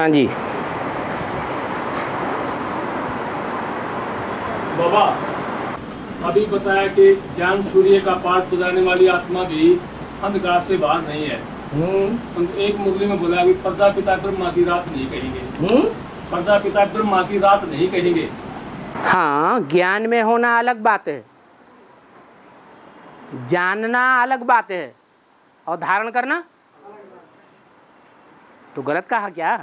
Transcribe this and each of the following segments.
हाँ जी बाबा, अभी बताया कि ज्ञान सूर्य का पाठ बुझाने वाली आत्मा भी अंधकार से बाहर नहीं है। तो एक मुरली में बोला कि प्रजापिता ब्रह्मा की रात नहीं कहेंगे। प्रजापिता ब्रह्मा की रात नहीं कहेंगे। हाँ, ज्ञान में होना अलग बात है, जानना अलग बात है, और धारण करना तो गलत कहा क्या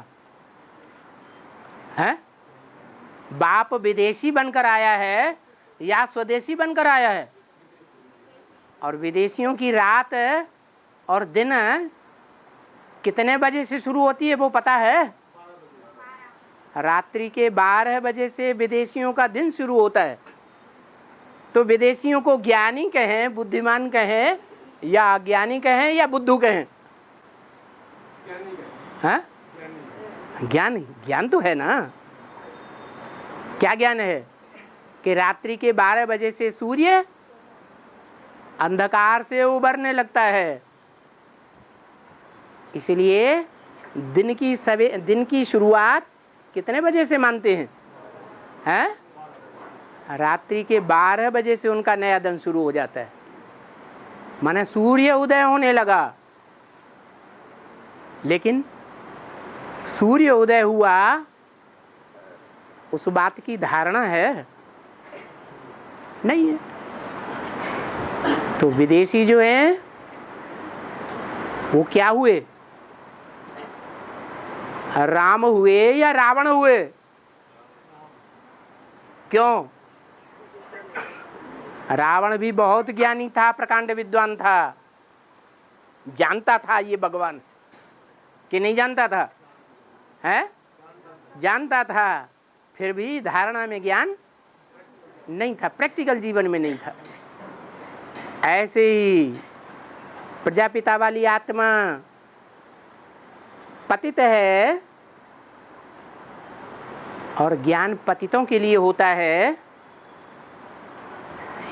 है? बाप विदेशी बनकर आया है या स्वदेशी बनकर आया है? और विदेशियों की रात और दिन कितने बजे से शुरू होती है वो पता है? रात्रि के 12 बजे से विदेशियों का दिन शुरू होता है। तो विदेशियों को ज्ञानी कहें, बुद्धिमान कहें, या अज्ञानी कहें, या बुद्धू कहें? हाँ, ज्ञान ज्ञान तो है ना। क्या ज्ञान है? कि रात्रि के 12 बजे से सूर्य अंधकार से उभरने लगता है। इसलिए दिन की शुरुआत कितने बजे से मानते हैं? हैं? रात्रि के 12 बजे से उनका नया दिन शुरू हो जाता है। माने सूर्य उदय होने लगा। लेकिन सूर्य उदय हुआ, उस बात की धारणा है? नहीं है। तो विदेशी जो हैं वो क्या हुए? राम हुए या रावण हुए? क्यों? रावण भी बहुत ज्ञानी था, प्रकांड विद्वान था, जानता था ये भगवान कि नहीं जानता था? है? जानता था, फिर भी धारणा में ज्ञान नहीं था, प्रैक्टिकल जीवन में नहीं था। ऐसे ही प्रजापिता वाली आत्मा पतित है, और ज्ञान पतितों के लिए होता है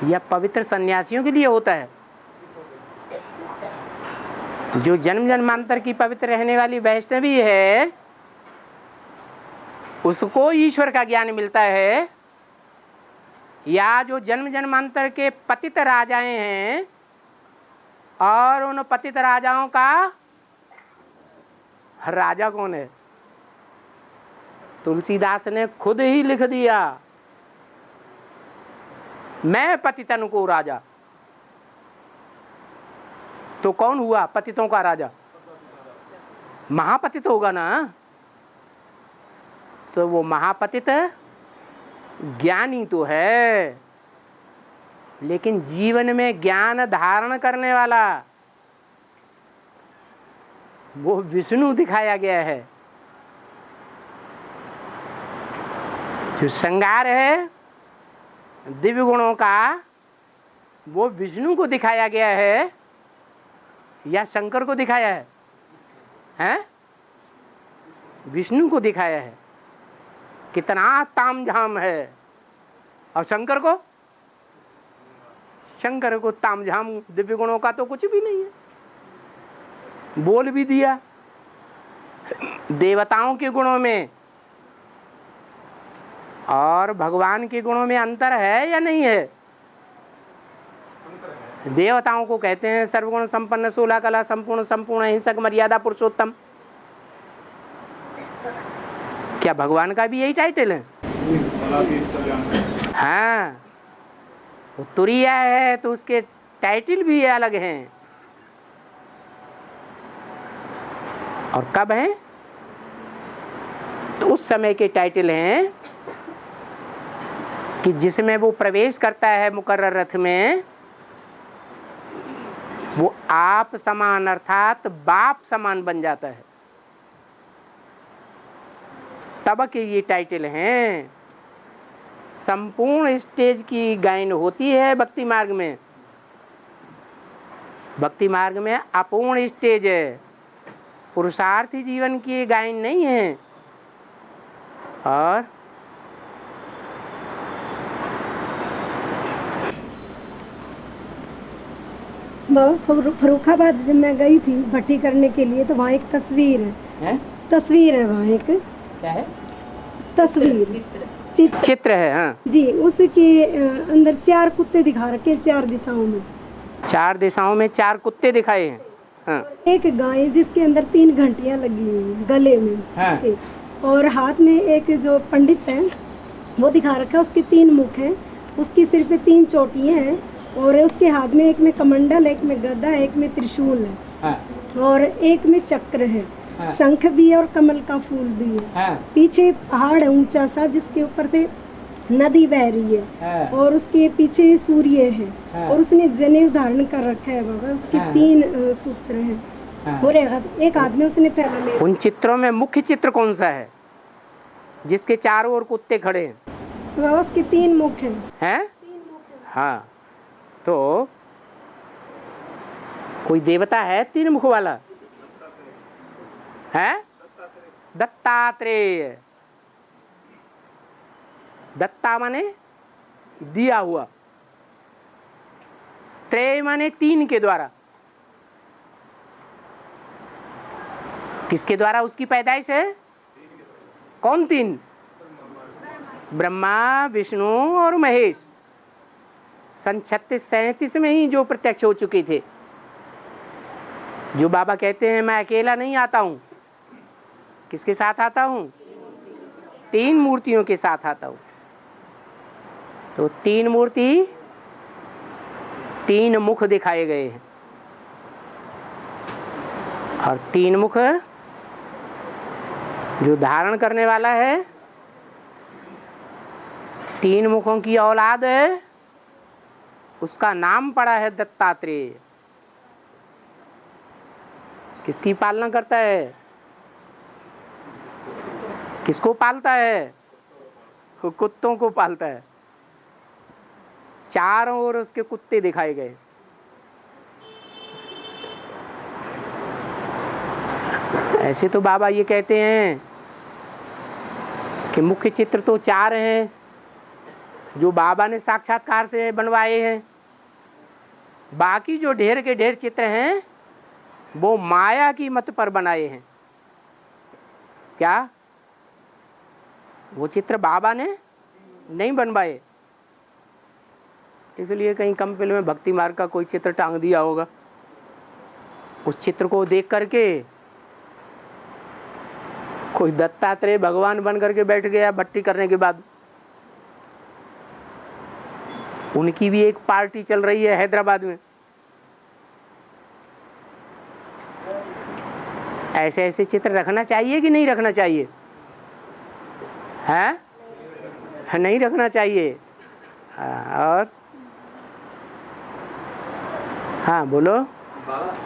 या पवित्र सन्यासियों के लिए होता है? जो जन्म जन्मांतर की पवित्र रहने वाली वैष्णवी है, उसको ईश्वर का ज्ञान मिलता है, या जो जन्म जन्मांतर के पतित राजाएं हैं और उन पतित राजाओं का राजा कौन है? तुलसीदास ने खुद ही लिख दिया, मैं पतितन को राजा। तो कौन हुआ पतितों का राजा? महापतित होगा ना। तो वो महापतित ज्ञानी तो है, लेकिन जीवन में ज्ञान धारण करने वाला वो विष्णु दिखाया गया है। जो श्रृंगार है दिव्य गुणों का, वो विष्णु को दिखाया गया है या शंकर को दिखाया है? हैं? विष्णु को दिखाया है। कितना तामझाम है। और शंकर को तामझाम दिव्य गुणों का तो कुछ भी नहीं है। बोल भी दिया देवताओं के गुणों में और भगवान के गुणों में अंतर है या नहीं है? देवताओं को कहते हैं सर्वगुण संपन्न, 16 कला संपूर्ण, संपूर्ण हिंसक, मर्यादा पुरुषोत्तम। क्या भगवान का भी यही टाइटल है? हाँ, वो तुरिया है तो उसके टाइटल भी अलग हैं। और कब हैं? तो उस समय के टाइटल हैं कि जिसमें वो प्रवेश करता है मुकर्रर रथ में, वो आप समान अर्थात बाप समान बन जाता है। तब के ये टाइटल हैं। संपूर्ण स्टेज की गायन होती है भक्ति मार्ग में। भक्ति मार्ग में अपूर्ण स्टेज है, पुरुषार्थी जीवन की गायन नहीं है। और फर्रुखाबाद जब मैं गई थी भट्टी करने के लिए, तो वहाँ एक तस्वीर है। तस्वीर है वहाँ एक, क्या है? तस्वीर चित्र चित्र है। हाँ, जी, उसके अंदर 4 कुत्ते दिखा रखे, 4 दिशाओं में। 4 दिशाओं में 4 कुत्ते दिखाए हैं। हाँ, एक गाय जिसके अंदर 3 घंटियां लगी हुई हैं गले में हाँ। उसके, और हाथ में एक जो पंडित है वो दिखा रखा है, उसके 3 मुख हैं, उसके सिर पे 3 चोटियां हैं, और उसके हाथ में एक में कमंडल, एक में गदा, एक में त्रिशूल है, हाँ, और एक में चक्र है, हाँ। शंख भी है और कमल का फूल भी है। हाँ, पीछे पहाड़ है ऊंचा सा जिसके ऊपर से नदी बह रही है, हाँ, और उसके पीछे सूर्य है, हाँ। और उसने जनेऊ धारण कर रखा है बाबा, उसके हाँ। 3 सूत्र हैं, हाँ। और एक हाथ में उसने थैला ले। उन चित्रों में मुख्य चित्र कौन सा है जिसके चारों ओर कुत्ते खड़े हैं? बाबा उसके 3 मुख हैं। हैं? हाँ, तो कोई देवता है 3 मुख वाला? है? दत्तात्रेय। दत्ता माने दिया हुआ, त्रेय माने 3 के द्वारा। किसके द्वारा उसकी पैदाइश है? कौन 3? ब्रह्मा, विष्णु और महेश। सन 36-37 में ही जो प्रत्यक्ष हो चुके थे, जो बाबा कहते हैं मैं अकेला नहीं आता हूं, किसके साथ आता हूं? 3 मूर्तियों के साथ आता हूं। तो 3 मूर्ति, 3 मुख दिखाए गए हैं, और 3 मुख जो धारण करने वाला है, 3 मुखों की औलाद है, उसका नाम पड़ा है दत्तात्रेय। किसकी पालना करता है? किसको पालता है? कुत्तों को पालता है। चारों ओर उसके कुत्ते दिखाए गए। ऐसे तो बाबा ये कहते हैं कि मुख्य चित्र तो 4 हैं जो बाबा ने साक्षात्कार से बनवाए हैं। बाकी जो ढेर के ढेर चित्र हैं वो माया की मत पर बनाए हैं। क्या वो चित्र बाबा ने नहीं बनवाए? इसलिए कहीं कंपनी में भक्ति मार्ग का कोई चित्र टांग दिया होगा। उस चित्र को देख करके कोई दत्तात्रेय भगवान बन करके बैठ गया भट्टी करने के बाद। उनकी भी एक पार्टी चल रही है हैदराबाद में। ऐसे ऐसे चित्र रखना चाहिए कि नहीं रखना चाहिए? है? नहीं रखना चाहिए। और हाँ बोलो।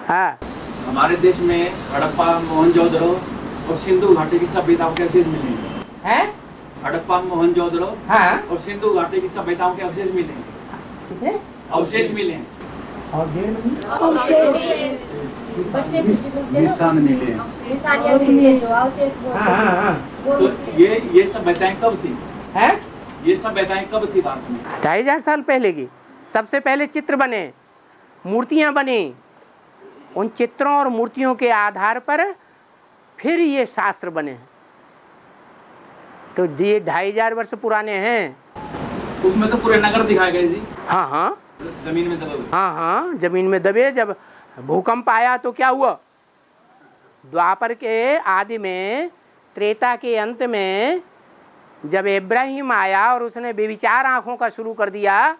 हाँ, हमारे देश में हड़प्पा, मोहनजोदड़ो और सिंधु घाटी की सभ्यताओं के अवशेष मिले हैं। हड़प्पा, मोहनजोदड़ो हाँ, और सिंधु घाटी की सभ्यताओं के अवशेष मिले हैं। कितने अवशेष मिले हैं। और बच्चे निशान मिले हैं। निशानियां मिली हैं जो अवशेष बोलते हैं। हाँ, वो तो ये सभ्यताएं कब थी? है? ये सभ्यताएं कब थी भारत में? 2500 साल पहले की। सबसे पहले चित्र बने, मूर्तियां बनी। उन चित्रों और मूर्तियों के आधार पर फिर ये शास्त्र बने। तो ये 2500 वर्ष पुराने हैं। उसमें तो पूरे नगर दिखाए गए जी। हाँ हाँ जमीन में दबे हुए। हाँ हाँ, जमीन में दबे। जब भूकंप आया तो क्या हुआ? द्वापर के आदि में, त्रेता के अंत में, जब इब्राहिम आया और उसने बेविचार आंखों का शुरू कर दिया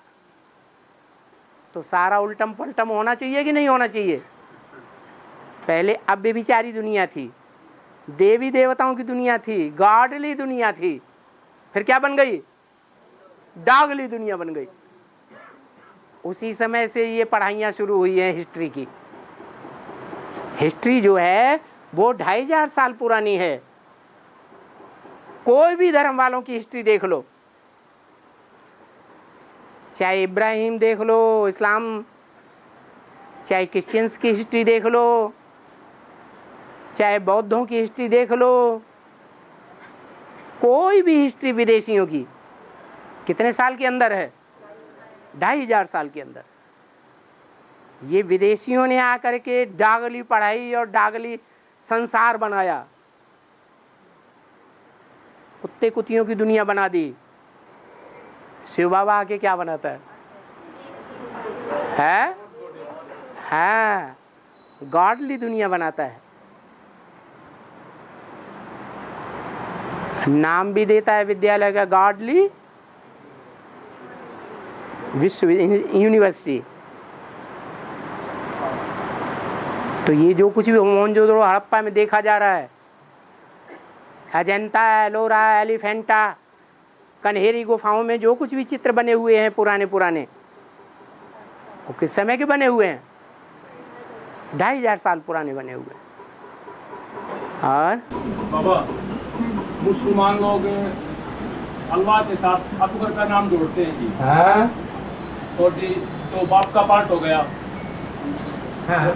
तो सारा उल्टम पलटम होना चाहिए कि नहीं होना चाहिए? पहले अब बेविचारी दुनिया थी, देवी देवताओं की दुनिया थी, गॉडली दुनिया थी। फिर क्या बन गई? डॉगली दुनिया बन गई। उसी समय से ये पढ़ाइयाँ शुरू हुई हैं हिस्ट्री की। हिस्ट्री जो है वो 2500 साल पुरानी है। कोई भी धर्म वालों की हिस्ट्री देख लो, चाहे इब्राहिम देख लो, इस्लाम, चाहे क्रिश्चियंस की हिस्ट्री देख लो, चाहे बौद्धों की हिस्ट्री देख लो, कोई भी हिस्ट्री विदेशियों की कितने साल के अंदर है? 2500 साल के अंदर। ये विदेशियों ने आकर के डागली पढ़ाई और डागली संसार बनाया। कुत्ते कुतियों की दुनिया बना दी। शिव बाबा आके क्या बनाता है? हाँ, गॉडली दुनिया बनाता है। नाम भी देता है विद्यालय का, गॉडली विश्व यूनिवर्सिटी। तो ये जो कुछ भी मोहनजोदड़ो हड़प्पा में देखा जा रहा है, अजंता, एलोरा, एलिफेंटा, कन्हेरी गुफाओं में जो कुछ भी चित्र बने हुए हैं पुराने पुराने, वो किस समय के बने हुए हैं? 2500 साल पुराने बने हुए। और बाबा, मुसलमान लोग अल्लाह के साथ अकबर का नाम जोड़ते हैं जी। हाँ और जी तो बाप का पार्ट हो गया। हाँ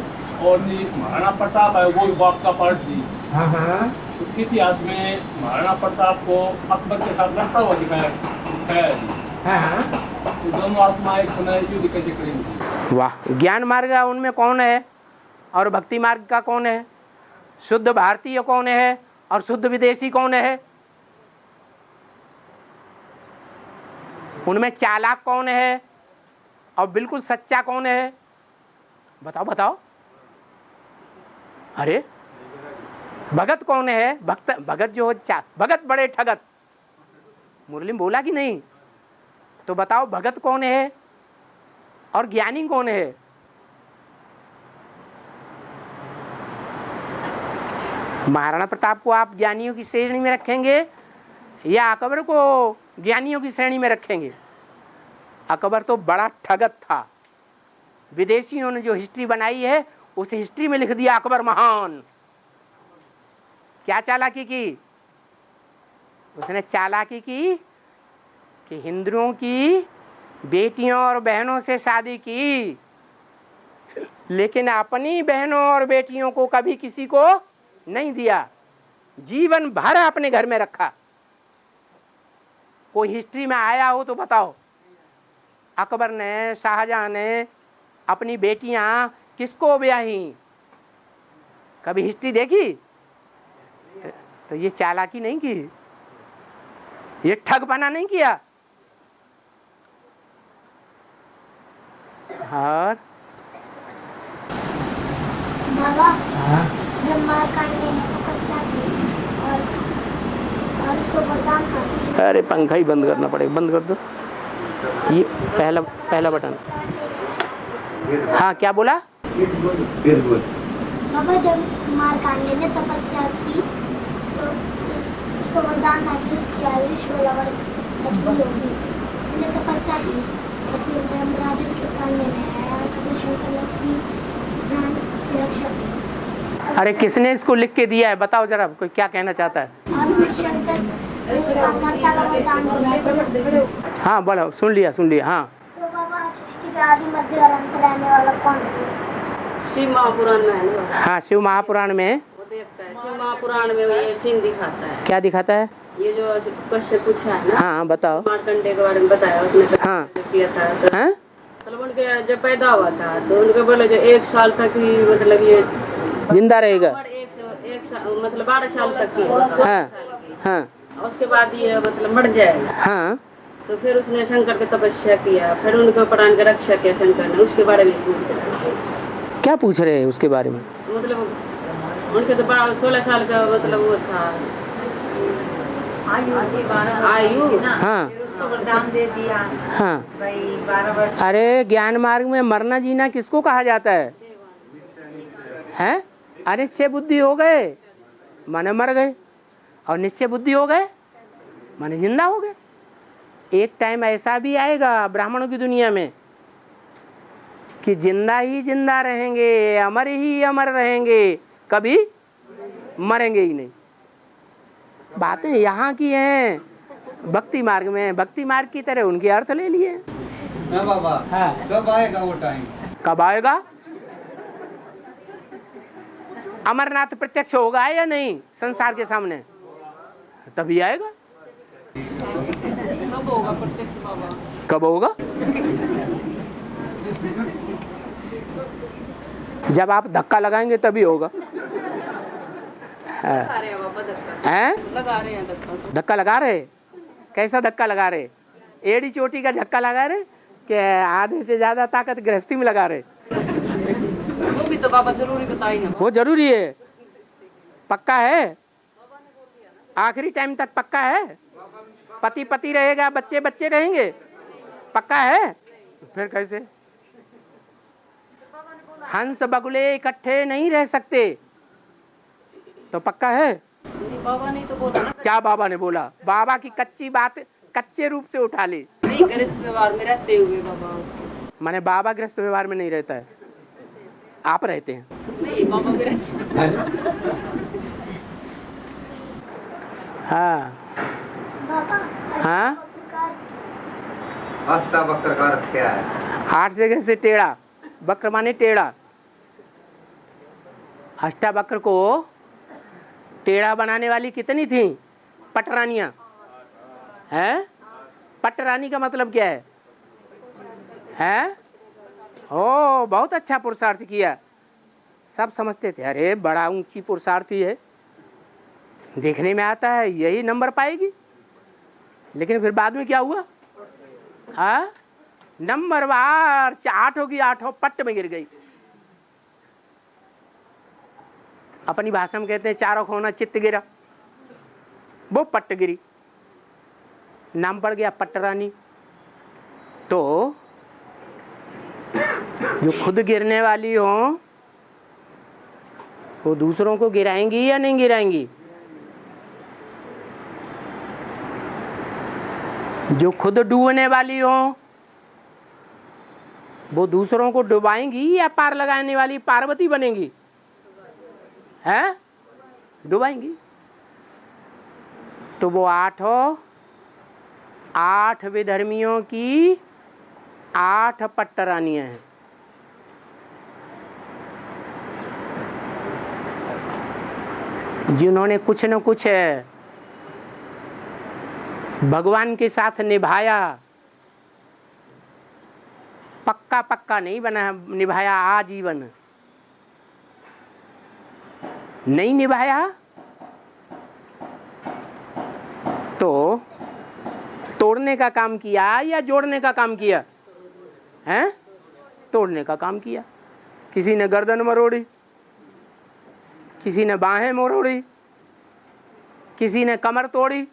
और जी महाराणा प्रताप है, वो भी बाप का पार्ट जी। हाँ हाँ। तो इतिहास में महाराणा प्रताप को अकबर के साथ लड़ता हुआ दिखाया है जी। हाँ। तो दोनों आत्मा एक समय युद्ध कैसे करेंगे? वाह, ज्ञान मार्ग का उनमें कौन है और भक्ति मार्ग का कौन है? शुद्ध भारतीय कौन है और शुद्ध विदेशी कौन है? उनमें चालाक कौन है और बिल्कुल सच्चा कौन है? बताओ बताओ। अरे भगत कौन है? भगत जो भगत बड़े ठगत, मुरली में बोला कि नहीं? तो बताओ भगत कौन है और ज्ञानी कौन है? महाराणा प्रताप को आप ज्ञानियों की श्रेणी में रखेंगे या अकबर को ज्ञानियों की श्रेणी में रखेंगे? अकबर तो बड़ा ठगत था। विदेशियों ने जो हिस्ट्री बनाई है उस हिस्ट्री में लिख दिया अकबर महान। क्या चालाकी की? उसने चालाकी की कि हिंदुओं की बेटियों और बहनों से शादी की, लेकिन अपनी बहनों और बेटियों को कभी किसी को नहीं दिया। जीवन भर अपने घर में रखा। कोई हिस्ट्री में आया हो तो बताओ, अकबर ने, शाहजहां ने अपनी बेटियां किसको ब्याही? कभी हिस्ट्री देखी? तो ये चालाकी नहीं की, ये ठगपना नहीं किया। और बाबा, जब मारकांडे ने तपस्या की और उसको वरदान था कि अरे पंखा ही बंद करना पड़ेगा, बंद कर दो। ये पहला बटन। हाँ, क्या बोला? बाबा, जब मारकांडे ने तपस्या की तो उसको वरदान था कि उसकी आयु 16 वर्ष तक ही होगी। उसने तपस्या की तो फिर ब्रह्मराज उसके प्राण लेने आया तो शंकर ने उसकी प्राण की रक्षा की। अरे किसने इसको लिख के दिया है? बताओ जरा, कोई क्या कहना चाहता है? और फिर शंकर ने उसका माता का वरदान दिया। हाँ बोलो, सुन लिया। हाँ, तो बाबा, सृष्टि के आदि मध्य और अंत रहने वाला कौन है? शिव महापुराण में है ना? हाँ, शिव महापुराण में वो देखता है। शिव महापुराण में ये सीन दिखाता है। क्या दिखाता है? ये जो क्वेश्चन पूछा है ना, हाँ बताओ। मार्कंडे के बारे में बताया उसने। हाँ। किया था तो हाँ? मतलब उनके जब पैदा हुआ था तो उनके बोले जो 1 साल तक ही मतलब ये जिंदा रहेगा। मतलब 12 साल तक की। हाँ हाँ। उसके बाद ये मतलब मर जाएगा। हाँ। तो फिर उसने शंकर की तपस्या किया, फिर उनके प्राण की रक्षा किया शंकर ने। उसके बारे में पूछ रहे। क्या पूछ रहे हैं उसके बारे में? मतलब उनके तो 16 साल का मतलब वो था आयु। हाँ, उसको वरदान दे दिया। हाँ भाई 12 वर्ष। अरे ज्ञान मार्ग में मरना जीना किसको कहा जाता है? हैं? अनिश्चय बुद्धि हो गए माने मर गए, और निश्चय बुद्धि हो गए माने जिंदा हो गए। एक टाइम ऐसा भी आएगा ब्राह्मणों की दुनिया में कि जिंदा ही जिंदा रहेंगे, अमर ही अमर रहेंगे, कभी मरेंगे ही नहीं। बातें यहाँ की हैं भक्ति मार्ग में। भक्ति मार्ग की तरह उनके अर्थ ले लिए। हाँ बाबा, हाँ। कब आएगा वो टाइम? कब आएगा? अमरनाथ प्रत्यक्ष होगा या नहीं संसार के सामने? तभी आएगा। कब होगा प्रत्यक्ष बाबा? कब होगा? जब आप धक्का लगाएंगे तभी होगा। लगा रहे हैं बाबा धक्का, हैं? लगा रहे हैं धक्का तो। धक्का लगा रहे? कैसा धक्का लगा रहे? एड़ी चोटी का धक्का लगा रहे कि आधे से ज्यादा ताकत गृहस्थी में लगा रहे? वो भी तो बाबा जरूरी बताई ना। वो जरूरी है। पक्का है? आखिरी टाइम तक पक्का है? पति पति रहेगा, बच्चे बच्चे रहेंगे, पक्का है? फिर कैसे? हंस बगुले इकट्ठे नहीं रह सकते, तो पक्का है? नहीं, बाबा ने तो बोला ना। क्या बाबा ने बोला? बाबा की कच्ची बात कच्चे रूप से उठा ली। नहीं, गृहस्थ व्यवहार में रहते हुए बाबा। माने बाबा गृहस्थ व्यवहार में नहीं रहता है, आप रहते हैं। नहीं, बाबा गृहस्थ। हाँ बाबा हाँ। अष्टावक्र का अर्थ क्या है? 8 जगह से टेढ़ा, वक्र माने टेढ़ा। अष्टावक्र को टेढ़ा बनाने वाली कितनी थी? पटरानियां हैं? पटरानी का मतलब क्या है? हैं? ओ, बहुत अच्छा पुरुषार्थ किया। सब समझते थे अरे बड़ा ऊंची पुरुषार्थी है, देखने में आता है यही नंबर पाएगी। लेकिन फिर बाद में क्या हुआ? हाँ, नंबरवार 8 की 8 पट्ट में गिर गई। अपनी भाषा में कहते हैं चारों खोना चित्त गिरा, वो पट्ट गिरी, नाम पड़ गया पट्टरानी। तो जो खुद गिरने वाली हो वो दूसरों को गिराएंगी या नहीं गिराएंगी? जो खुद डूबने वाली हो वो दूसरों को डुबाएंगी या पार लगाने वाली पार्वती बनेंगी? हैं? डुबाएंगी। तो वो 8 विधर्मियों की 8 पट्टरानियां हैं। जिन्होंने कुछ न कुछ भगवान के साथ निभाया, पक्का पक्का नहीं बना, निभाया आजीवन। नहीं निभाया तो तोड़ने का काम किया या जोड़ने का काम किया? हैं? तोड़ने का काम किया। किसी ने गर्दन मरोड़ी, किसी ने बाहें मरोड़ी, किसी ने कमर तोड़ी,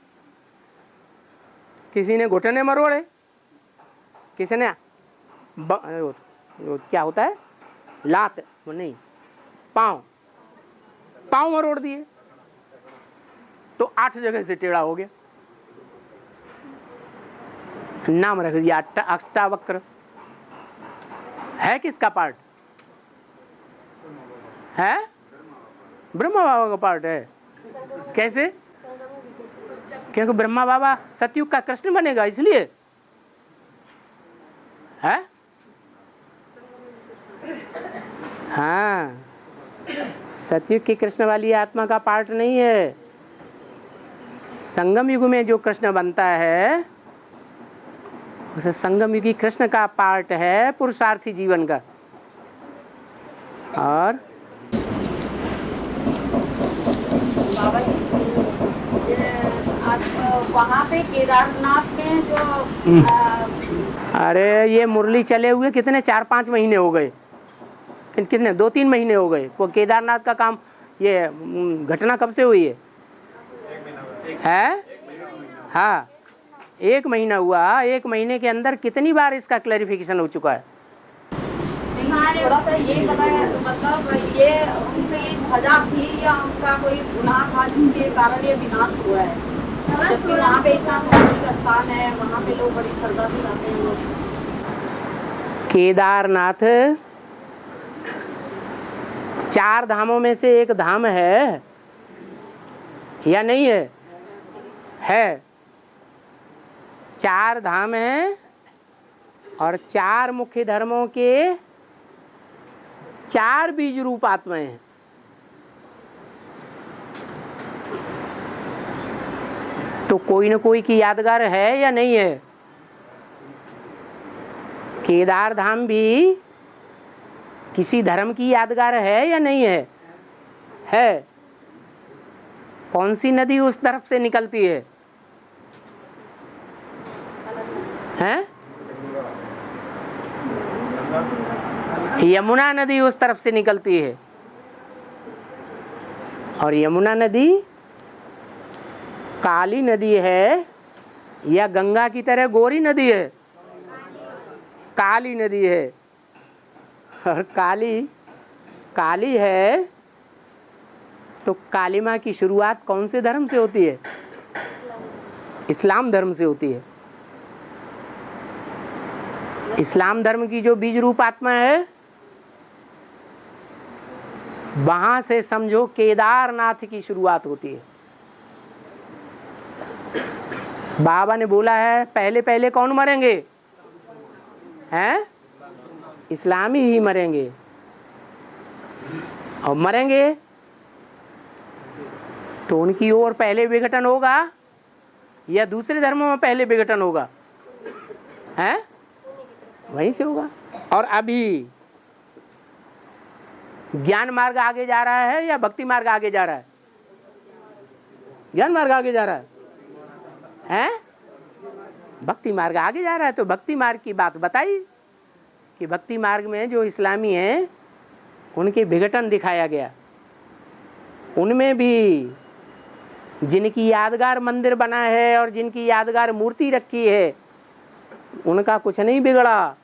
किसी ने घुटने मरोड़े, किसी ने क्या होता है लात, वो नहीं, पाँव मरोड़ दिए। तो 8 जगह से टेढ़ा हो गया, नाम रख दिया अष्टावक्र। है किसका पार्ट? है ब्रह्मा बाबा का पार्ट है। कैसे? क्योंकि ब्रह्मा बाबा सतयुग का कृष्ण बनेगा इसलिए है। हाँ, सतयुग की कृष्ण वाली आत्मा का पार्ट नहीं है। संगम युग में जो कृष्ण बनता है उसे संगम युगी कृष्ण का पार्ट है पुरुषार्थी जीवन का। और बाबा जी, आप वहाँ पे केदारनाथ में जो अरे ये मुरली चले हुए कितने 4-5 महीने हो गए, कितने 2-3 महीने हो गए। वो केदारनाथ का काम, ये घटना कब से हुई है? हाँ, 1 महीना हुआ। 1 महीने के अंदर कितनी बार इसका क्लैरिफिकेशन हो चुका है? थोड़ा सा ये बताया, मतलब ये उनके लिए सजा थी या उनका कोई गुनाह था जिसके कारण ये विनाश हुआ है? जबकि वहाँ पे इतना धार्मिक स्थान है, वहाँ पे लोग बड़ी श्रद्धा से जाते हैं लोग। केदारनाथ 4 धामों में से एक धाम है या नहीं है? है। 4 धाम हैं और 4 मुख्य धर्मों के 4 बीज रूप आत्माएं हैं। तो कोई न कोई की यादगार है या नहीं है? केदार धाम भी किसी धर्म की यादगार है या नहीं है? है। कौन सी नदी उस तरफ से निकलती है? हैं? यमुना नदी उस तरफ से निकलती है। और यमुना नदी काली नदी है या गंगा की तरह गोरी नदी है? काली नदी है। और काली है तो काली माँ की शुरुआत कौन से धर्म से होती है? इस्लाम धर्म से होती है। इस्लाम धर्म की जो बीज रूप आत्मा है, वहां से समझो केदारनाथ की शुरुआत होती है। बाबा ने बोला है पहले पहले कौन मरेंगे? हैं? इस्लामी ही मरेंगे। और मरेंगे तो उनकी ओर पहले विघटन होगा या दूसरे धर्मों में पहले विघटन होगा? हैं? वहीं से होगा। और अभी ज्ञान मार्ग आगे जा रहा है या भक्ति मार्ग आगे जा रहा है? ज्ञान मार्ग आगे जा रहा है, हैं? भक्ति मार्ग आगे जा रहा है। तो भक्ति मार्ग की बात बताई कि भक्ति मार्ग में जो इस्लामी हैं उनके विघटन दिखाया गया। उनमें भी जिनकी यादगार मंदिर बना है और जिनकी यादगार मूर्ति रखी है, उनका कुछ नहीं बिगड़ा,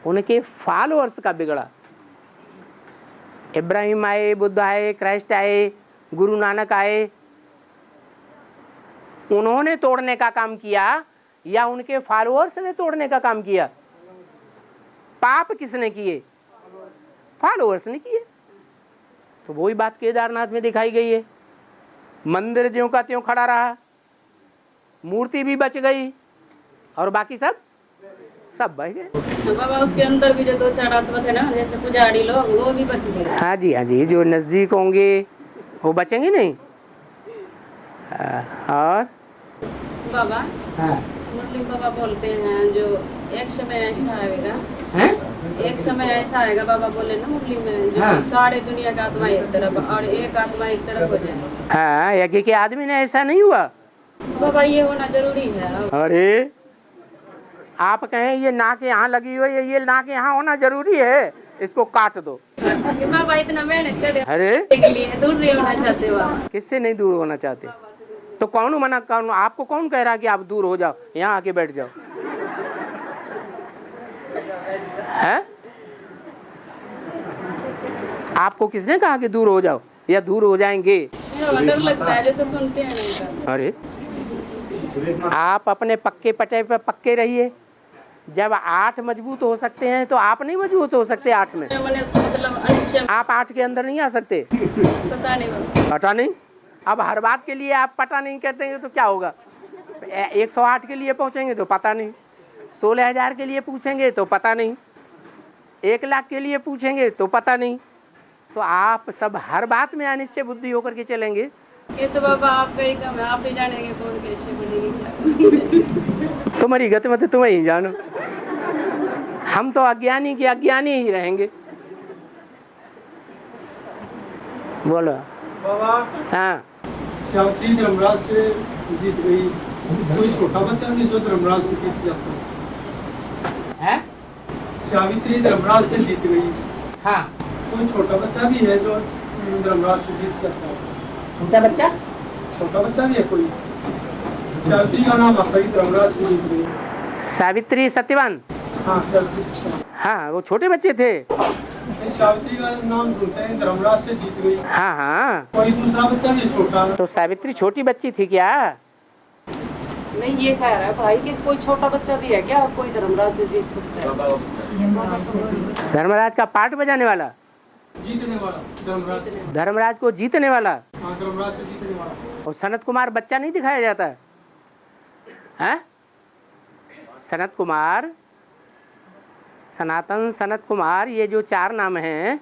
उनके फॉलोअर्स का बिगड़ा। इब्राहिम आए, बुद्ध आए, क्राइस्ट आए, गुरु नानक आए, उन्होंने तोड़ने का काम किया या उनके फॉलोअर्स ने तोड़ने का काम किया? पाप किसने किए? फॉलोअर्स ने किए। तो वही बात केदारनाथ में दिखाई गई है। मंदिर ज्यों का त्यों खड़ा रहा, मूर्ति भी बच गई और बाकी सब बच गए। बाबा उसके अंदर भी जो 2-4 आत्मा थे ना, जैसे पुजारी लोग, वो भी बच गए। हाँ जी, जो नजदीक होंगे वो बचेंगे नहीं। और बाबा, हाँ, मुरली बाबा बोलते हैं जो एक समय ऐसा आएगा, एक समय ऐसा आएगा, बाबा बोले ना मुरली में, जो हाँ। सारे दुनिया का आत्मा एक तरफ और एक आत्मा एक तरफ हो जाएगा। हाँ, यज्ञ के आदमी ने ऐसा नहीं हुआ। बाबा ये होना जरूरी है। अरे आप कहें ये नाक यहाँ लगी हुई है, ये नाक यहाँ होना जरूरी है, इसको काट दो। बाबा इतना मेहनत करे, अरे के लिए दूर नहीं होना चाहते बाबा। किससे नहीं दूर होना चाहते? तो कौन मना, कौन आपको कौन कह रहा कि आप दूर हो जाओ, यहाँ आके बैठ जाओ? है? आपको किसने कहा कि दूर हो जाओ या दूर हो जाएंगे? डर लगता है जैसे सुनते हैं नहीं। अरे आप अपने पक्के पटे पे पक्के रहिए। जब 8 मजबूत हो सकते हैं तो आप नहीं मजबूत हो सकते 8 में? मतलब अनिश्चय, आप 8 के अंदर नहीं आ सकते? पता नहीं बाबा। पता नहीं। अब हर बात के लिए आप पता नहीं कहते हैं तो क्या होगा? 108 के लिए पहुंचेंगे तो पता नहीं, 16,000 के लिए पूछेंगे तो पता नहीं, 1 लाख के लिए पूछेंगे तो पता नहीं। तो आप सब हर बात में अनिश्चय बुद्धि होकर के चलेंगे। ये तो बाबा आपका ही काम है, आप ही जानेंगे कौन कैसे बनेगी। तुम्हारी गति मत तुम ही जानो, हम तो अज्ञानी के अज्ञानी ही रहेंगे। बोलो। बाबा, हाँ, श्यावती धर्मराज से जीत गई, कोई छोटा बच्चा भी जो धर्मराज से जीत जाता है? सावित्री धर्मराज से जीत गई, हाँ, कोई छोटा बच्चा भी है जो धर्मराज से जीत जाता है? छोटा बच्चा भी है कोई? सावित्री का नाम आता है, धर्मराज से जीत गई। सावित्री सत्यवान, हाँ सावित्री, हाँ वो छोटे बच्चे थे। सावित्री का नाम सुनते हैं, धर्मराज से जीत गई। हाँ हाँ, कोई दूसरा बच्चा भी छोटा? तो सावित्री छोटी बच्ची थी क्या? नहीं, ये कह रहा है भाई कि कोई छोटा बच्चा भी है क्या, कोई धर्मराज से जीत सकता है? धर्मराज का पार्ट बजाने वाला, जीतने वाला, धर्मराज, धर्मराज को जीतने वाला। हाँ धर्मराज से जीतने वाला। और सनत कुमार बच्चा नहीं दिखाया जाता है? सनत कुमार, सनातन, सनत कुमार, ये जो 4 नाम हैं,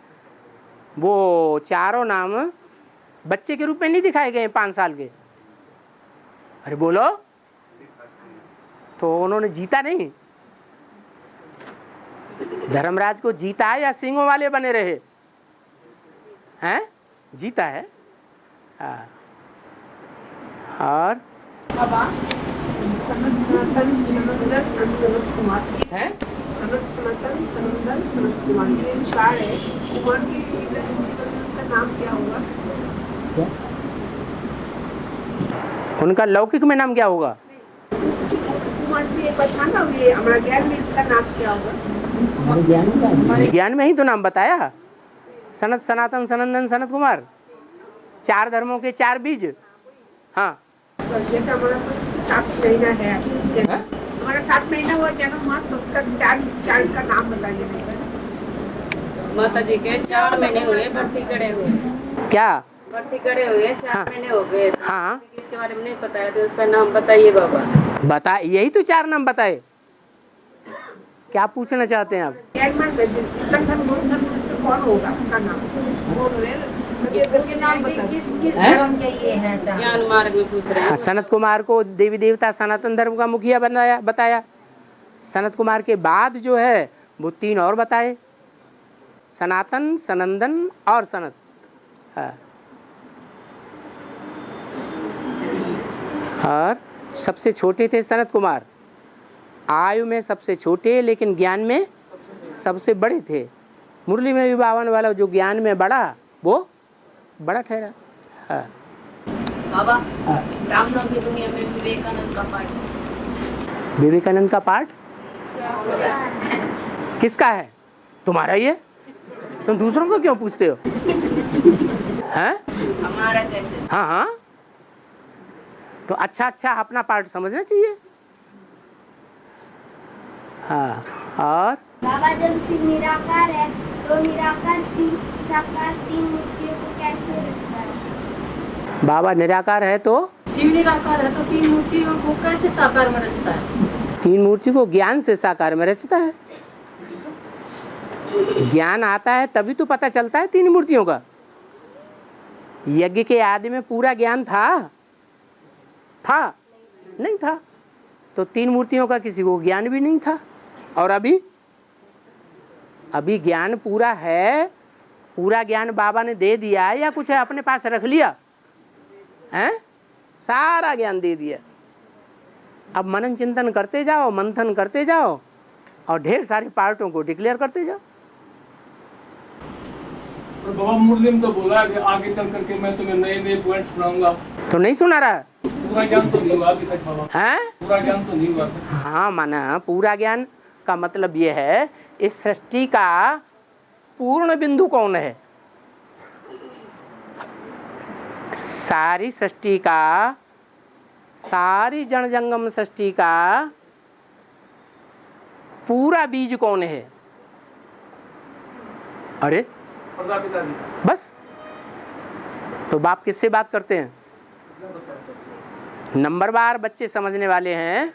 वो चारों नाम बच्चे के रूप में नहीं दिखाए गए 5 साल के। अरे बोलो, तो उन्होंने जीता नहीं? धर्मराज को जीता है या सिंहों वाले बने रहे हैं? जीता है। हाँ। और बाबा सनत सनातन सनंदन सनत कुमार हैं सनत सनातन सनंदन सनत कुमार ये चार है। कुमार के जीवन का नाम क्या होगा? उनका लौकिक में नाम क्या होगा? कुमार जी एक बात ना, ये हमारा ज्ञान में इसका नाम क्या होगा? ज्ञान में ही तो नाम बताया, सनत सनातन सनंदन सनत कुमार, 4 धर्मों के 4 बीज। हाँ तो जैसे हमारा तो 7 महीना है, हमारा 7 महीना हुआ जन्म हुआ, तो उसका 4 का नाम बताइए। माता जी के 4 महीने हुए, भर्ती खड़े हुए। क्या भर्ती खड़े हुए 4 हाँ। महीने हो गए। हाँ इसके बारे में नहीं पता है तो उसका नाम बताइए बाबा। बता, यही तो 4 नाम बताए। क्या पूछना चाहते हैं आप? कौन होगा उसका नाम? नाम ज्ञान मार्ग में पूछ रहे हैं। हाँ, सनत कुमार को देवी देवता सनातन धर्म का मुखिया बताया। सनत कुमार के बाद जो है वो 3 और बताए, सनातन सनंदन और सनत। हाँ। और सबसे छोटे थे सनत कुमार, आयु में सबसे छोटे लेकिन ज्ञान में सबसे बड़े थे। मुरली में भी 52 वाला जो ज्ञान में बड़ा वो बड़ा ठहरा। हाँ। बाबा रामनवमी की दुनिया में विवेकानंद का पाठ। विवेकानंद का पाठ किसका है? तुम्हारा ही है, तुम दूसरों को क्यों पूछते हो? हैं? हमारा कैसे? हाँ हाँ, तो अच्छा अपना पार्ट समझना चाहिए। हाँ। और बाबा जब शिव निराकार है तो निराकार शिव साकार 3 मूर्तियों को कैसे रचता है? बाबा निराकार है तो शिव निराकार है तो 3 मूर्तियों को कैसे साकार में रचता है? 3 मूर्ति को ज्ञान से साकार में रचता है। ज्ञान आता है तभी तो पता चलता है 3 मूर्तियों का। यज्ञ के आदि में पूरा ज्ञान था नहीं था, तो 3 मूर्तियों का किसी को ज्ञान भी नहीं था। और अभी ज्ञान पूरा है, पूरा ज्ञान बाबा ने दे दिया या कुछ है अपने पास रख लिया है? सारा ज्ञान दे दिया। अब मनन चिंतन करते जाओ, मंथन करते जाओ और ढेर सारे पार्टों को डिक्लेयर करते जाओ। और बाबा मुरली में तो बोला कि आगे चल करके मैं तुम्हें नए पॉइंट्स सुनाऊंगा, तो नहीं सुना रहा पूरा ज्ञान तो नहीं हुआ अभी तक बाबा। है? पूरा ज्ञान तो नहीं हुआ। हाँ, माना पूरा ज्ञान का मतलब ये है, इस सृष्टि का पूर्ण बिंदु कौन है? सारी सृष्टि का, सारी जन जंगम सृष्टि का पूरा बीज कौन है? अरे बस, तो बाप किससे बात करते हैं? नंबरवार बच्चे समझने वाले हैं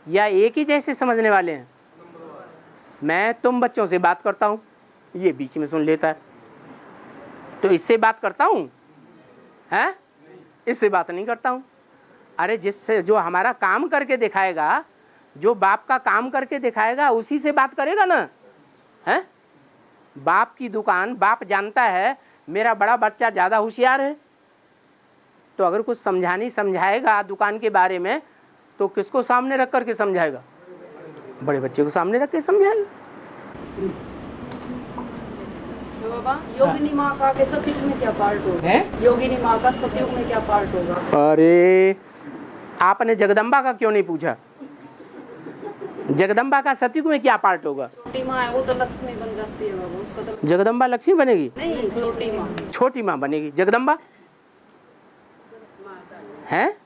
या एक ही जैसे समझने वाले हैं? मैं तुम बच्चों से बात करता हूँ, ये बीच में सुन लेता है, तो इससे बात करता हूँ हैं? इससे बात नहीं करता हूँ। अरे जिससे जो हमारा काम करके दिखाएगा, जो बाप का काम करके दिखाएगा उसी से बात करेगा ना। हैं? बाप की दुकान, बाप जानता है मेरा बड़ा बच्चा ज़्यादा होशियार है, तो अगर कुछ समझाएगा दुकान के बारे में तो किसको सामने रख करके समझाएगा? बड़े बच्चे को सामने रख के समझाएगा। तो बाबा योगिनी माँ का के सतयुग में क्या पार्ट होगा? योगिनी माँ का सतयुग में क्या पार्ट होगा? अरे आपने जगदम्बा का क्यों नहीं पूछा? जगदम्बा का सतयुग में क्या पार्ट होगा? छोटी माँ है वो तो लक्ष्मी बन जाती है बाबा, उसका तो जगदम्बा लक्ष्मी बनेगी? नहीं, छोटी माँ। छोटी माँ बनेगी। जगदम्बा है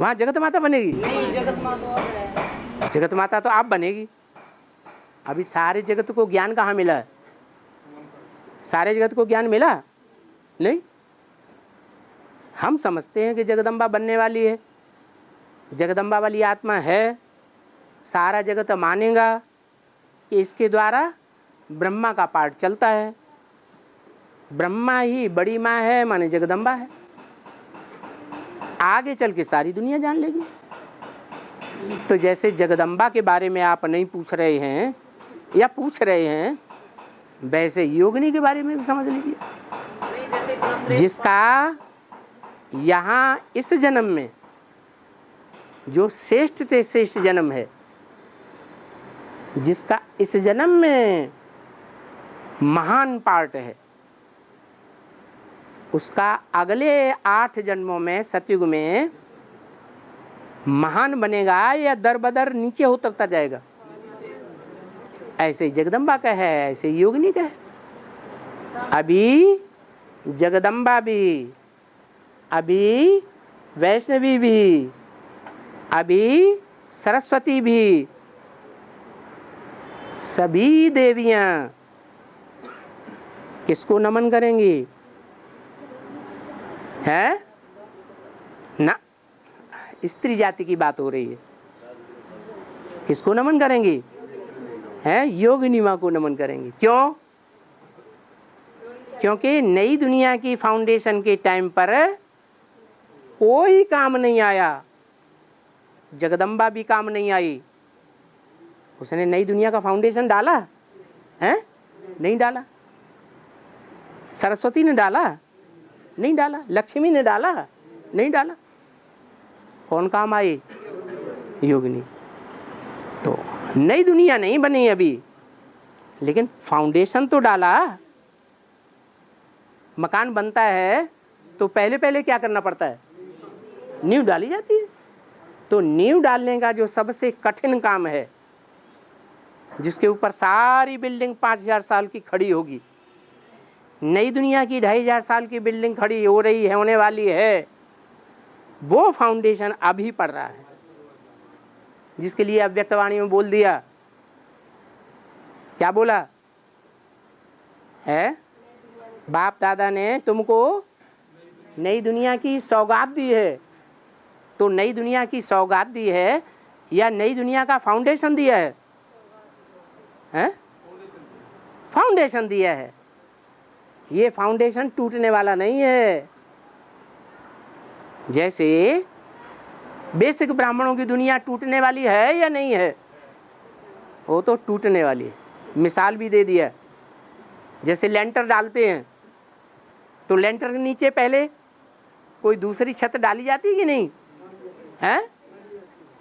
वहाँ जगत माता बनेगी? नहीं, जगत माँ तो अब है। जगत माता तो आप बनेगी। अभी सारे जगत को ज्ञान कहाँ मिला है? सारे जगत को ज्ञान मिला नहीं। हम समझते हैं कि जगदम्बा बनने वाली है, जगदम्बा वाली आत्मा है। सारा जगत मानेगा कि इसके द्वारा ब्रह्मा का पाठ चलता है, ब्रह्मा ही बड़ी माँ है, माने जगदम्बा है। आगे चल के सारी दुनिया जान लेगी। तो जैसे जगदम्बा के बारे में आप नहीं पूछ रहे हैं या पूछ रहे हैं, वैसे योगिनी के बारे में भी समझ लीजिए। जिसका यहाँ इस जन्म में जो श्रेष्ठ से श्रेष्ठ जन्म है, जिसका इस जन्म में महान पार्ट है, उसका अगले 8 जन्मों में सतयुग में महान बनेगा या दर बदर नीचे उतरता जाएगा? ऐसे ही जगदम्बा का है, ऐसे ही योगिनी का है। अभी जगदम्बा भी, अभी वैष्णवी भी, अभी सरस्वती भी, सभी देवियां किसको नमन करेंगी? है ना, स्त्री जाति की बात हो रही है। किसको नमन करेंगी? है योगिनी माँ को नमन करेंगी। क्यों? क्योंकि नई दुनिया की फाउंडेशन के टाइम पर कोई काम नहीं आया, जगदम्बा भी काम नहीं आई। उसने नई दुनिया का फाउंडेशन डाला है? नहीं डाला। सरस्वती ने डाला? नहीं डाला। लक्ष्मी ने डाला? नहीं डाला। कौन काम आई? योगिनी। तो नई दुनिया नहीं बनी अभी, लेकिन फाउंडेशन तो डाला। मकान बनता है तो पहले पहले क्या करना पड़ता है? नींव डाली जाती है। तो नींव डालने का जो सबसे कठिन काम है, जिसके ऊपर सारी बिल्डिंग 5000 साल की खड़ी होगी, नई दुनिया की 2500 साल की बिल्डिंग खड़ी हो रही है, होने वाली है, वो फाउंडेशन अभी पड़ रहा है, जिसके लिए अव्यक्तवाणी में बोल दिया। क्या बोला है? बाप दादा ने तुमको नई दुनिया की सौगात दी है। तो नई दुनिया की सौगात दी है या नई दुनिया का फाउंडेशन दिया है? हैं? फाउंडेशन दिया है। ये फाउंडेशन टूटने वाला नहीं है। जैसे बेसिक ब्राह्मणों की दुनिया टूटने वाली है या नहीं है? वो तो टूटने वाली है। मिसाल भी दे दिया। जैसे लेंटर डालते हैं तो लेंटर के नीचे पहले कोई दूसरी छत डाली जाती है कि नहीं है?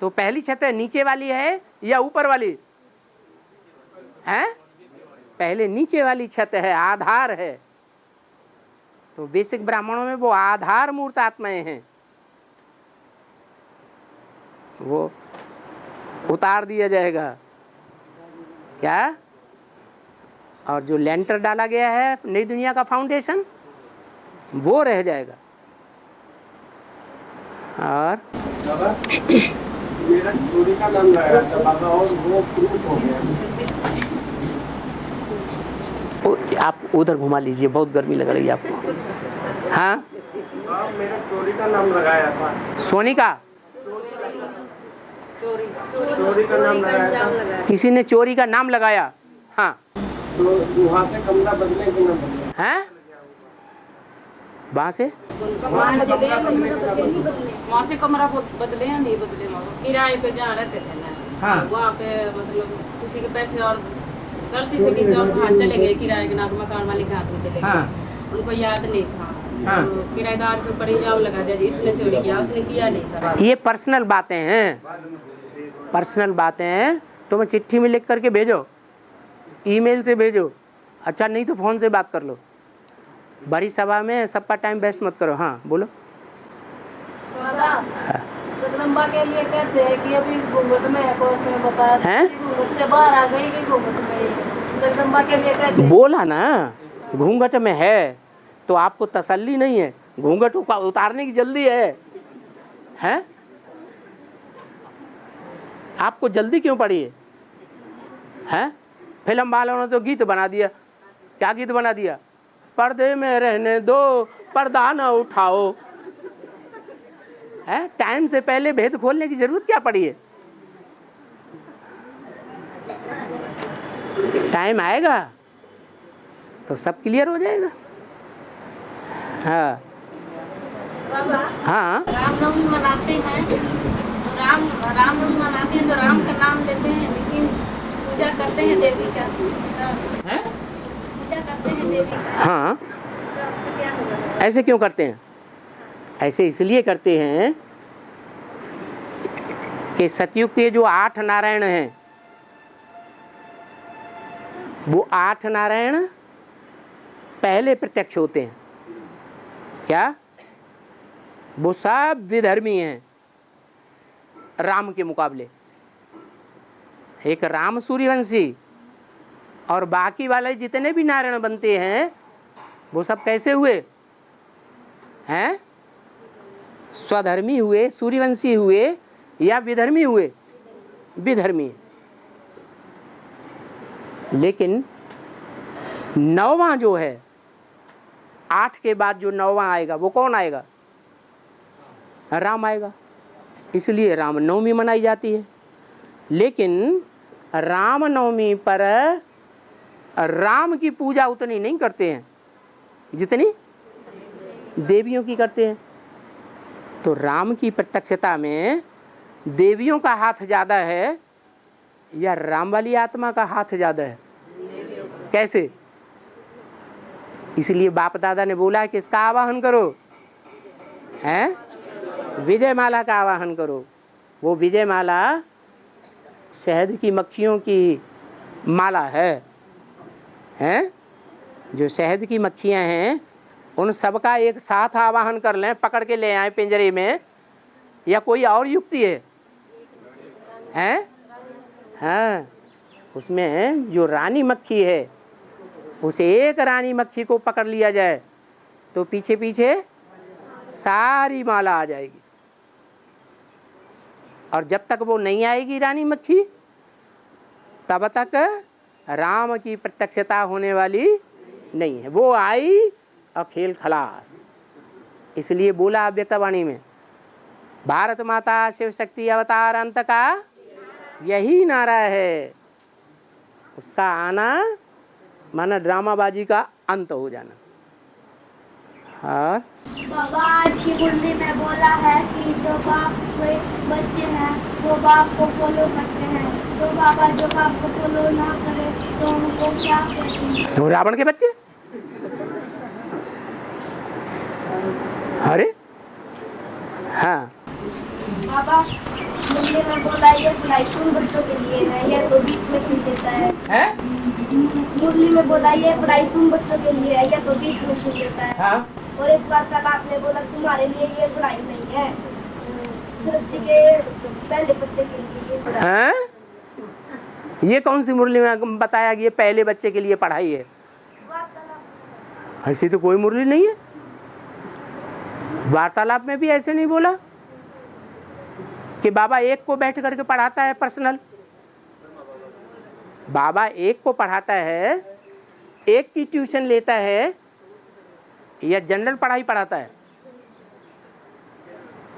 तो पहली छत नीचे वाली है या ऊपर वाली है? पहले नीचे वाली छत है, आधार है। तो बेसिक ब्राह्मणों में वो आधार मूर्त आत्माएं हैं, वो उतार दिया जाएगा। क्या? और जो लेंटर डाला गया है नई दुनिया का फाउंडेशन, वो रह जाएगा। और मेरा चोरी का नाम लगाया था बाबा और वो प्रूफ हो गया। आप उधर घुमा लीजिए, बहुत गर्मी लग रही है आपको। हाँ, मेरा चोरी का नाम लगाया था। सोनी का चोरी का नाम लगाया था। किसी ने चोरी का नाम लगाया। हाँ, तो वहाँ से कमरा बदले कि ना बदले? हैं? वहाँ से वहाँ से कमरा बदले या नहीं बदले? किराए पे जहाँ रहते थे ना, हाँ, वहाँ पे मतलब किसी के पैसे और गलती से किसी और के हाथ चले गए, किराए के नाम मकान मालिक के हाथ में चले गए। हाँ, उनको याद नहीं था। हाँ, तो किराएदार के ऊपर इल्जाम लगा दिया जी इसने चोरी किया, उसने किया नहीं था। ये पर्सनल बातें हैं, पर्सनल बातें हैं। तो मैं चिट्ठी में लिख करके भेजो, ईमेल से भेजो, अच्छा नहीं तो फोन से बात कर लो। बड़ी सभा में सबका टाइम वेस्ट मत करो। हाँ बोलो। जगदम्बा के लिए कहते हैं कि अभी घूंघट में है, कोर्ट में बताया हैं? घूंघट से बाहर आ गई कि घूंघट में? जगदम्बा के लिए कहते हैं। बोला ना घूंघट में है, तो आपको तसल्ली नहीं है, घूंघट उतारने की जल्दी है। हैं? आपको जल्दी क्यों पड़ी है? हैं? फिल्म वालों ने तो गीत बना दिया। क्या गीत बना दिया? पर्दे में रहने दो, पर्दा न उठाओ। है? टाइम से पहले भेद खोलने की जरूरत क्या पड़ी है? टाइम आएगा तो सब क्लियर हो जाएगा। हाँ हाँ, रामनवमी मनाते हैं तो रामनवमी मनाते हैं तो राम का नाम लेते हैं, लेकिन पूजा करते हैं देवी का। हैं? पूजा करते हैं देवी का। हाँ, क्या होगा? ऐसे क्यों करते हैं? ऐसे इसलिए करते हैं कि सतयुग के जो 8 नारायण हैं, वो 8 नारायण पहले प्रत्यक्ष होते हैं। क्या? वो सब विधर्मी हैं राम के मुकाबले। एक राम सूर्यवंशी और बाकी वाले जितने भी नारायण बनते हैं वो सब कैसे हुए हैं? स्वधर्मी हुए, सूर्यवंशी हुए या विधर्मी हुए? विधर्मी। लेकिन 9वां जो है, 8 के बाद जो 9वां आएगा वो कौन आएगा? राम आएगा। इसलिए रामनवमी मनाई जाती है। लेकिन रामनवमी पर राम की पूजा उतनी नहीं करते हैं जितनी देवियों की करते हैं। तो राम की प्रत्यक्षता में देवियों का हाथ ज़्यादा है या राम वाली आत्मा का हाथ ज़्यादा है? कैसे? इसलिए बाप दादा ने बोला कि इसका आवाहन करो, हैं? विजय माला का आवाहन करो। वो विजय माला शहद की मक्खियों की माला है, हैं? जो शहद की मक्खियां हैं उन सबका एक साथ आवाहन कर लें, पकड़ के ले आए पिंजरे में, या कोई और युक्ति है? हैं? हाँ, उसमें जो रानी मक्खी है उस एक रानी मक्खी को पकड़ लिया जाए तो पीछे पीछे सारी माला आ जाएगी। और जब तक वो नहीं आएगी रानी मक्खी तब तक राम की प्रत्यक्षता होने वाली नहीं है। वो आई और खेल खलास। इसलिए बोला अव्यक्तवाणी में, भारत माता शिव शक्ति अवतार अंत का यही नारा है। उसका आना माना ड्रामाबाजी का अंत हो जाना। हाँ, बाबा आज की मुरली में बोला है कि जो बाप के बच्चे हैं वो बाप को फॉलो करते हैं, तो बाबा जो बाप को फॉलो ना करे तो उनको क्या कहते हैं? तो रावण के बच्चे। अरे हाँ, बाबा मुरली में बोला ये पढ़ाई तुम बच्चों के लिए है, ये तो बीच में सुन लेता है। मुरली में बोला ये पढ़ाई तुम बच्चों के लिए है, ये तो बीच में सुन लेता है। हाँ? और एक बार कल आपने बोला तुम्हारे लिए ये पढ़ाई नहीं है, सृष्टि के पहले पत्ते के लिए ये पढ़ाई। हाँ? ये कौन सी मुरली में बताया कि ये पहले बच्चे के लिए पढ़ाई है? ऐसी तो कोई मुरली नहीं है। वार्तालाप में भी ऐसे नहीं बोला कि बाबा एक को बैठ करके पढ़ाता है पर्सनल। बाबा एक को पढ़ाता है, एक की ट्यूशन लेता है या जनरल पढ़ाई पढ़ाता है?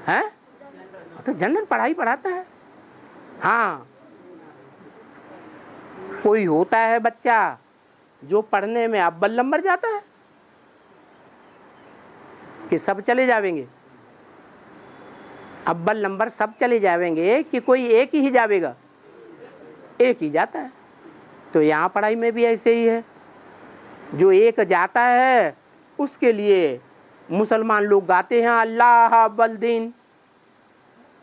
हैं? तो जनरल पढ़ाई पढ़ाता है। हाँ, कोई होता है बच्चा जो पढ़ने में अव्वल नंबर जाता है कि सब चले जावेंगे? अव्वल नंबर सब चले जावेंगे कि कोई एक ही जावेगा? एक ही जाता है। तो यहाँ पढ़ाई में भी ऐसे ही है। जो एक जाता है उसके लिए मुसलमान लोग गाते हैं अल्लाह अव्वल दीन।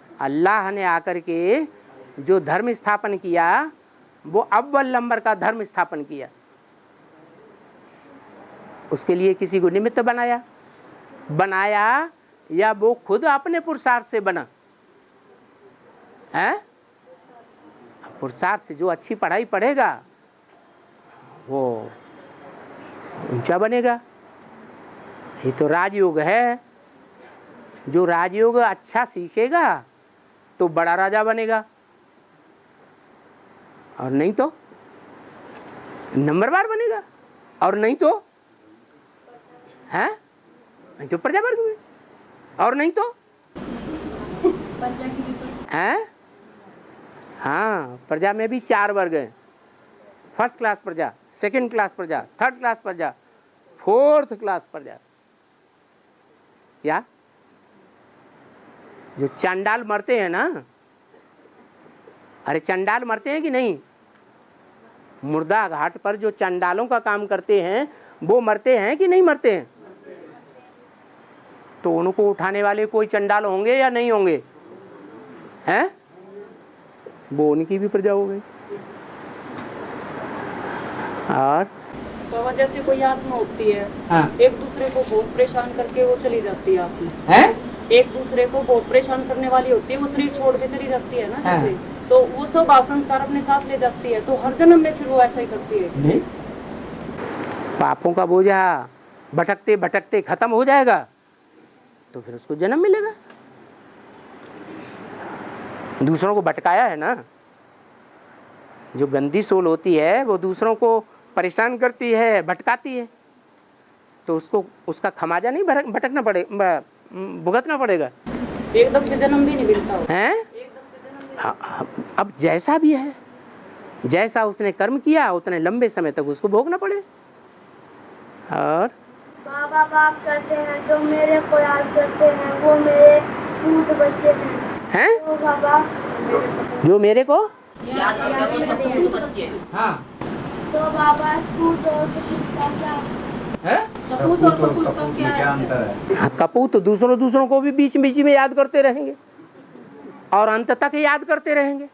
अल्लाह ने आकर के जो धर्म स्थापन किया वो अव्वल नंबर का धर्म स्थापन किया। उसके लिए किसी को निमित्त बनाया या वो खुद अपने पुरुषार्थ से बना है? पुरुषार्थ से जो अच्छी पढ़ाई पढ़ेगा वो ऊंचा बनेगा। ये तो राजयोग है। जो राजयोग अच्छा सीखेगा तो बड़ा राजा बनेगा, और नहीं तो नंबरवार बनेगा, और नहीं तो हैं, नहीं तो प्रजा वर्ग में, और नहीं तो हैं। हाँ, प्रजा में भी 4 वर्ग हैं। फर्स्ट क्लास प्रजा, सेकंड क्लास प्रजा, थर्ड क्लास प्रजा, फोर्थ क्लास प्रजा। या जो चंडाल मरते हैं ना, अरे चंडाल मरते हैं कि नहीं? मुर्दा घाट पर जो चंडालों का काम करते हैं वो मरते हैं कि नहीं मरते हैं? तो उनको उठाने वाले कोई चंडाल होंगे या नहीं होंगे? हैं? वो उनकी भी प्रजा हो गई। और बाबा जैसे कोई आत्मा होती है, हाँ। एक दूसरे को बहुत परेशान करके वो चली जाती है आत्मा। हैं? एक दूसरे को बहुत परेशान करने वाली होती है, वो शरीर छोड़ के चली जाती है ना हाँ। जैसे, तो वो सब भाव संस्कार अपने साथ ले जाती है, तो हर जन्म में फिर वो ऐसा ही करती है। नहीं, पापों का बोझा भटकते भटकते खत्म हो जाएगा तो फिर उसको जन्म मिलेगा। दूसरों को भटकाया है ना, जो गंदी सोल होती है वो दूसरों को परेशान करती है, भटकाती है, तो उसको उसका खमाजा नहीं भटकना पड़ेगा, भुगतना पड़ेगा। एकदम से जन्म भी नहीं मिलता हैं? हाँ, अब जैसा भी है, जैसा उसने कर्म किया उतने लंबे समय तक उसको भोगना पड़े। और बाबा बाप करते हैं जो मेरे को याद करते हैं वो मेरे सपूत बच्चे हैं। तो बाबा जो मेरे को याद करते हैं वो सपूत बच्चे। हाँ, तो बाबा सपूत और कपूत का क्या है? सपूत और कपूत का क्या अंतर है? हाँ, कपूत दूसरों को भी बीच बीच में याद करते रहेंगे और अंत तक याद करते रहेंगे,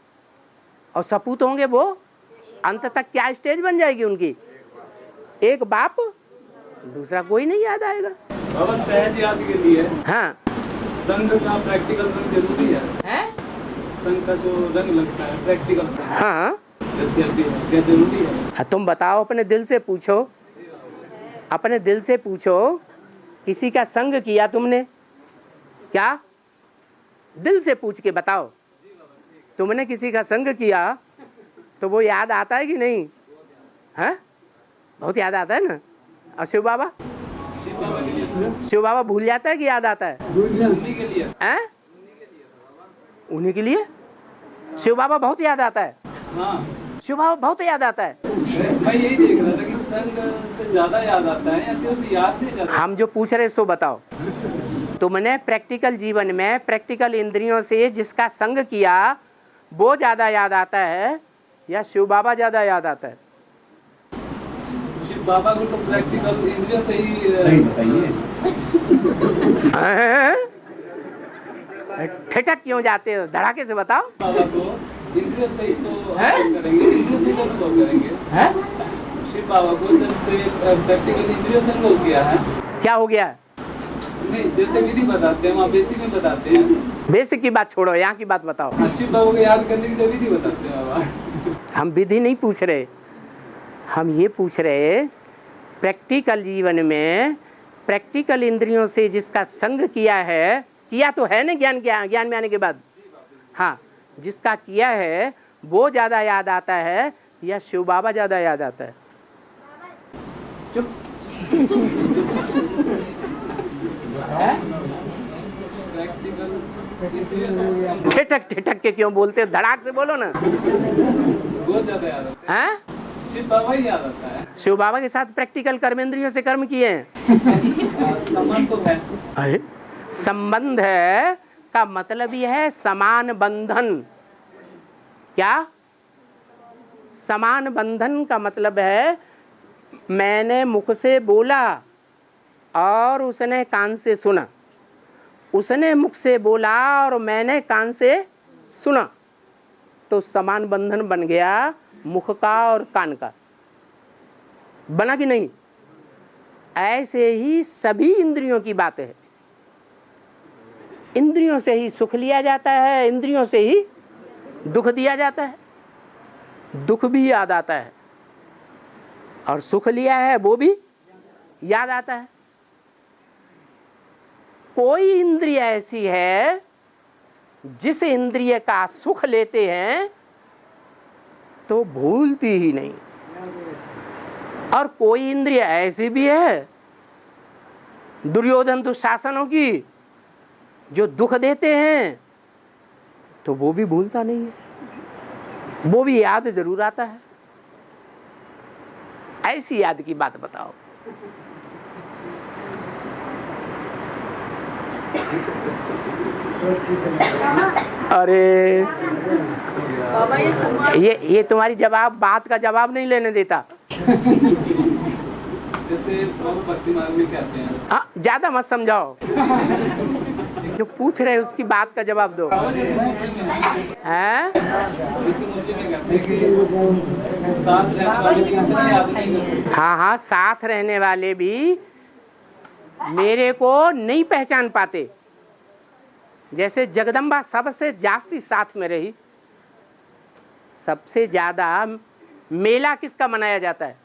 और सपूत होंगे वो अंत तक क्या स्टेज बन जाएगी उनकी, एक बाप दूसरा कोई नहीं याद आएगा। बाबा सहज याद के लिए हाँ, संघ का प्रैक्टिकल रंग जरूरी है। संघ का जो रंग लगता है प्रैक्टिकल संघ, हाँ, जैसे अभी है, क्या जरूरी है? हाँ, तुम बताओ, अपने दिल से पूछो, अपने दिल से पूछो, किसी का संग किया तुमने क्या? दिल से पूछ के बताओ, तुमने किसी का संग किया तो वो याद आता है कि नहीं? है? बहुत याद आता है ना। और शिव बाबा भूल जाता है कि याद आता है? उन्हीं के लिए। हैं? उन्हीं के लिए शिव बाबा बहुत याद आता है। हाँ, शिव बाबा बहुत याद आता है। मैं यही देख रहा था कि संघ से ज्यादा याद आता है या सिर्फ याद से ज्यादा? हम जो पूछ रहे सो बताओ, तुमने प्रैक्टिकल जीवन में प्रैक्टिकल इंद्रियों से जिसका संग किया वो ज्यादा याद आता है या शिव बाबा ज्यादा याद आता है? शिव बाबा को तो प्रैक्टिकल इंद्रियों से ही नहीं बताइए। ठिठक क्यों जाते हो? धड़ाके से बताओ। बाबा को इंद्रियों से ही तो करेंगे, इंद्रियों से ही अनुभव करेंगे। शिव बाबा को जब से प्रैक्टिकल इंद्रियों से अनुभव किया है। क्या हो गया? नहीं, जैसे विधि बताते हैं वहाँ बेसिक में बताते हैं। बेसिक की बात छोड़ो, यहाँ की बात बताओ। शिव बाबा को याद करने की जो विधि बताते हैं बाबा। हम विधि नहीं पूछ रहे, हम ये पूछ रहे प्रैक्टिकल जीवन में प्रैक्टिकल इंद्रियों से जिसका संग किया है, किया तो है ना ज्ञान में आने के बाद, हाँ, जिसका किया है वो ज्यादा याद आता है या शिव बाबा ज्यादा याद आता है? चुप। ठिठक के क्यों बोलते हो? धड़ाक से बोलो ना। बहुत ज्यादा याद आता है। हैं? शिव बाबा ही याद आता है। शिव बाबा के साथ प्रैक्टिकल कर्मेंद्रियों से कर्म किए हैं। संबंध तो है। अरे संबंध है का मतलब यह है समान बंधन। क्या? समान बंधन का मतलब है मैंने मुख से बोला और उसने कान से सुना, उसने मुख से बोला और मैंने कान से सुना, तो समान बंधन बन गया मुख का और कान का। बना कि नहीं? ऐसे ही सभी इंद्रियों की बात है। इंद्रियों से ही सुख लिया जाता है, इंद्रियों से ही दुख दिया जाता है, दुख भी याद आता है, और सुख लिया है वो भी याद आता है। कोई इंद्रिय ऐसी है जिस इंद्रिय का सुख लेते हैं तो भूलती ही नहीं, और कोई इंद्रिय ऐसी भी है दुर्योधन दुशासनों की जो दुख देते हैं तो वो भी भूलता नहीं है, वो भी याद जरूर आता है। ऐसी याद की बात बताओ। अरे बाबा ये तुम्हारी जवाब बात का जवाब नहीं लेने देता। जैसे से भक्ति मार्ग में कहते हैं। हाँ, ज्यादा मत समझाओ। जो पूछ रहे उसकी बात का जवाब दो। हैं? हाँ हाँ, साथ रहने वाले भी मेरे को नहीं पहचान पाते। जैसे जगदम्बा सबसे जास्ती साथ में रही। सबसे ज्यादा मेला किसका मनाया जाता है?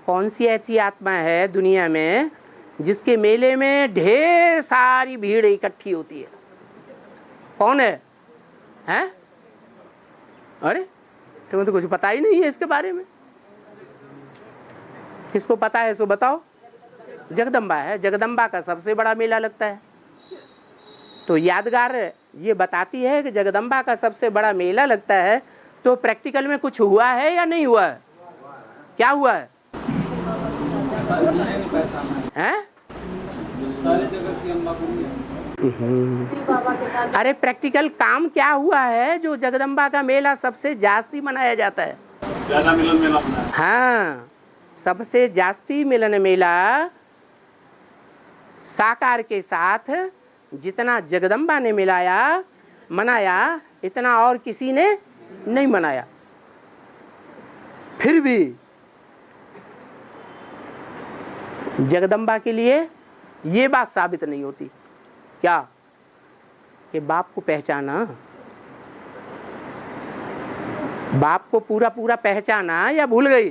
कौन सी ऐसी आत्मा है दुनिया में जिसके मेले में ढेर सारी भीड़ इकट्ठी होती है? कौन है? हैं? अरे तुम्हें तो कुछ पता ही नहीं है इसके बारे में। किसको पता है सो बताओ। जगदम्बा है। जगदम्बा का सबसे बड़ा मेला लगता है। तो यादगार ये बताती है कि जगदम्बा का सबसे बड़ा मेला लगता है। तो प्रैक्टिकल में कुछ हुआ है या नहीं हुआ है? क्या हुआ है? हैं? अरे प्रैक्टिकल काम क्या हुआ है जो जगदम्बा का मेला सबसे जास्ती मनाया जाता है? ज्यादा मिलन मेला मनाया। हाँ, सबसे जास्ती मिलन मेला साकार के साथ जितना जगदम्बा ने मनाया इतना और किसी ने नहीं मनाया। फिर भी जगदम्बा के लिए ये बात साबित नहीं होती क्या कि बाप को पहचाना, बाप को पूरा पूरा पहचाना या भूल गई?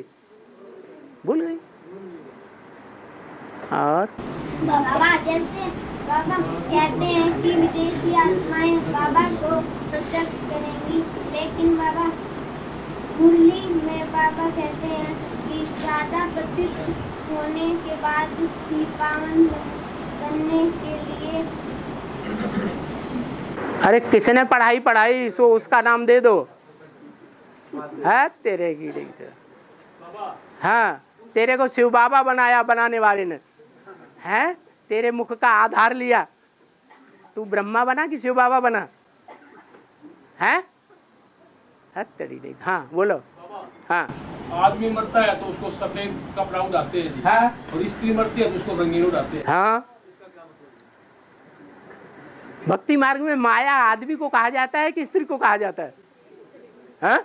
भूल गई। और बाबा जैसे बाबा कहते हैं कि विदेशी आत्माएं बाबा को प्रत्यक्ष करेंगी, लेकिन बाबा मुरली में बाबा कहते हैं कि ज्यादा प्रत्यक्ष होने के बाद भी पावन बनने के लिए। अरे किसने पढ़ाई सो उसका नाम दे दो। है तेरे कीड़े। हाँ, तेरे को शिव बाबा बनाया बनाने वाले ने। है तेरे मुख का आधार लिया। तू ब्रह्मा बना कि शिव बाबा बना? है तेरी नहीं। हाँ बोलो। हाँ, आदमी मरता है तो उसको सफेद कपड़ा उड़ाते हैं। हाँ, और स्त्री मरती है तो उसको रंगीन उड़ाते हैं। हाँ। भक्ति मार्ग में माया आदमी को कहा जाता है कि स्त्री को कहा जाता है? हाँ?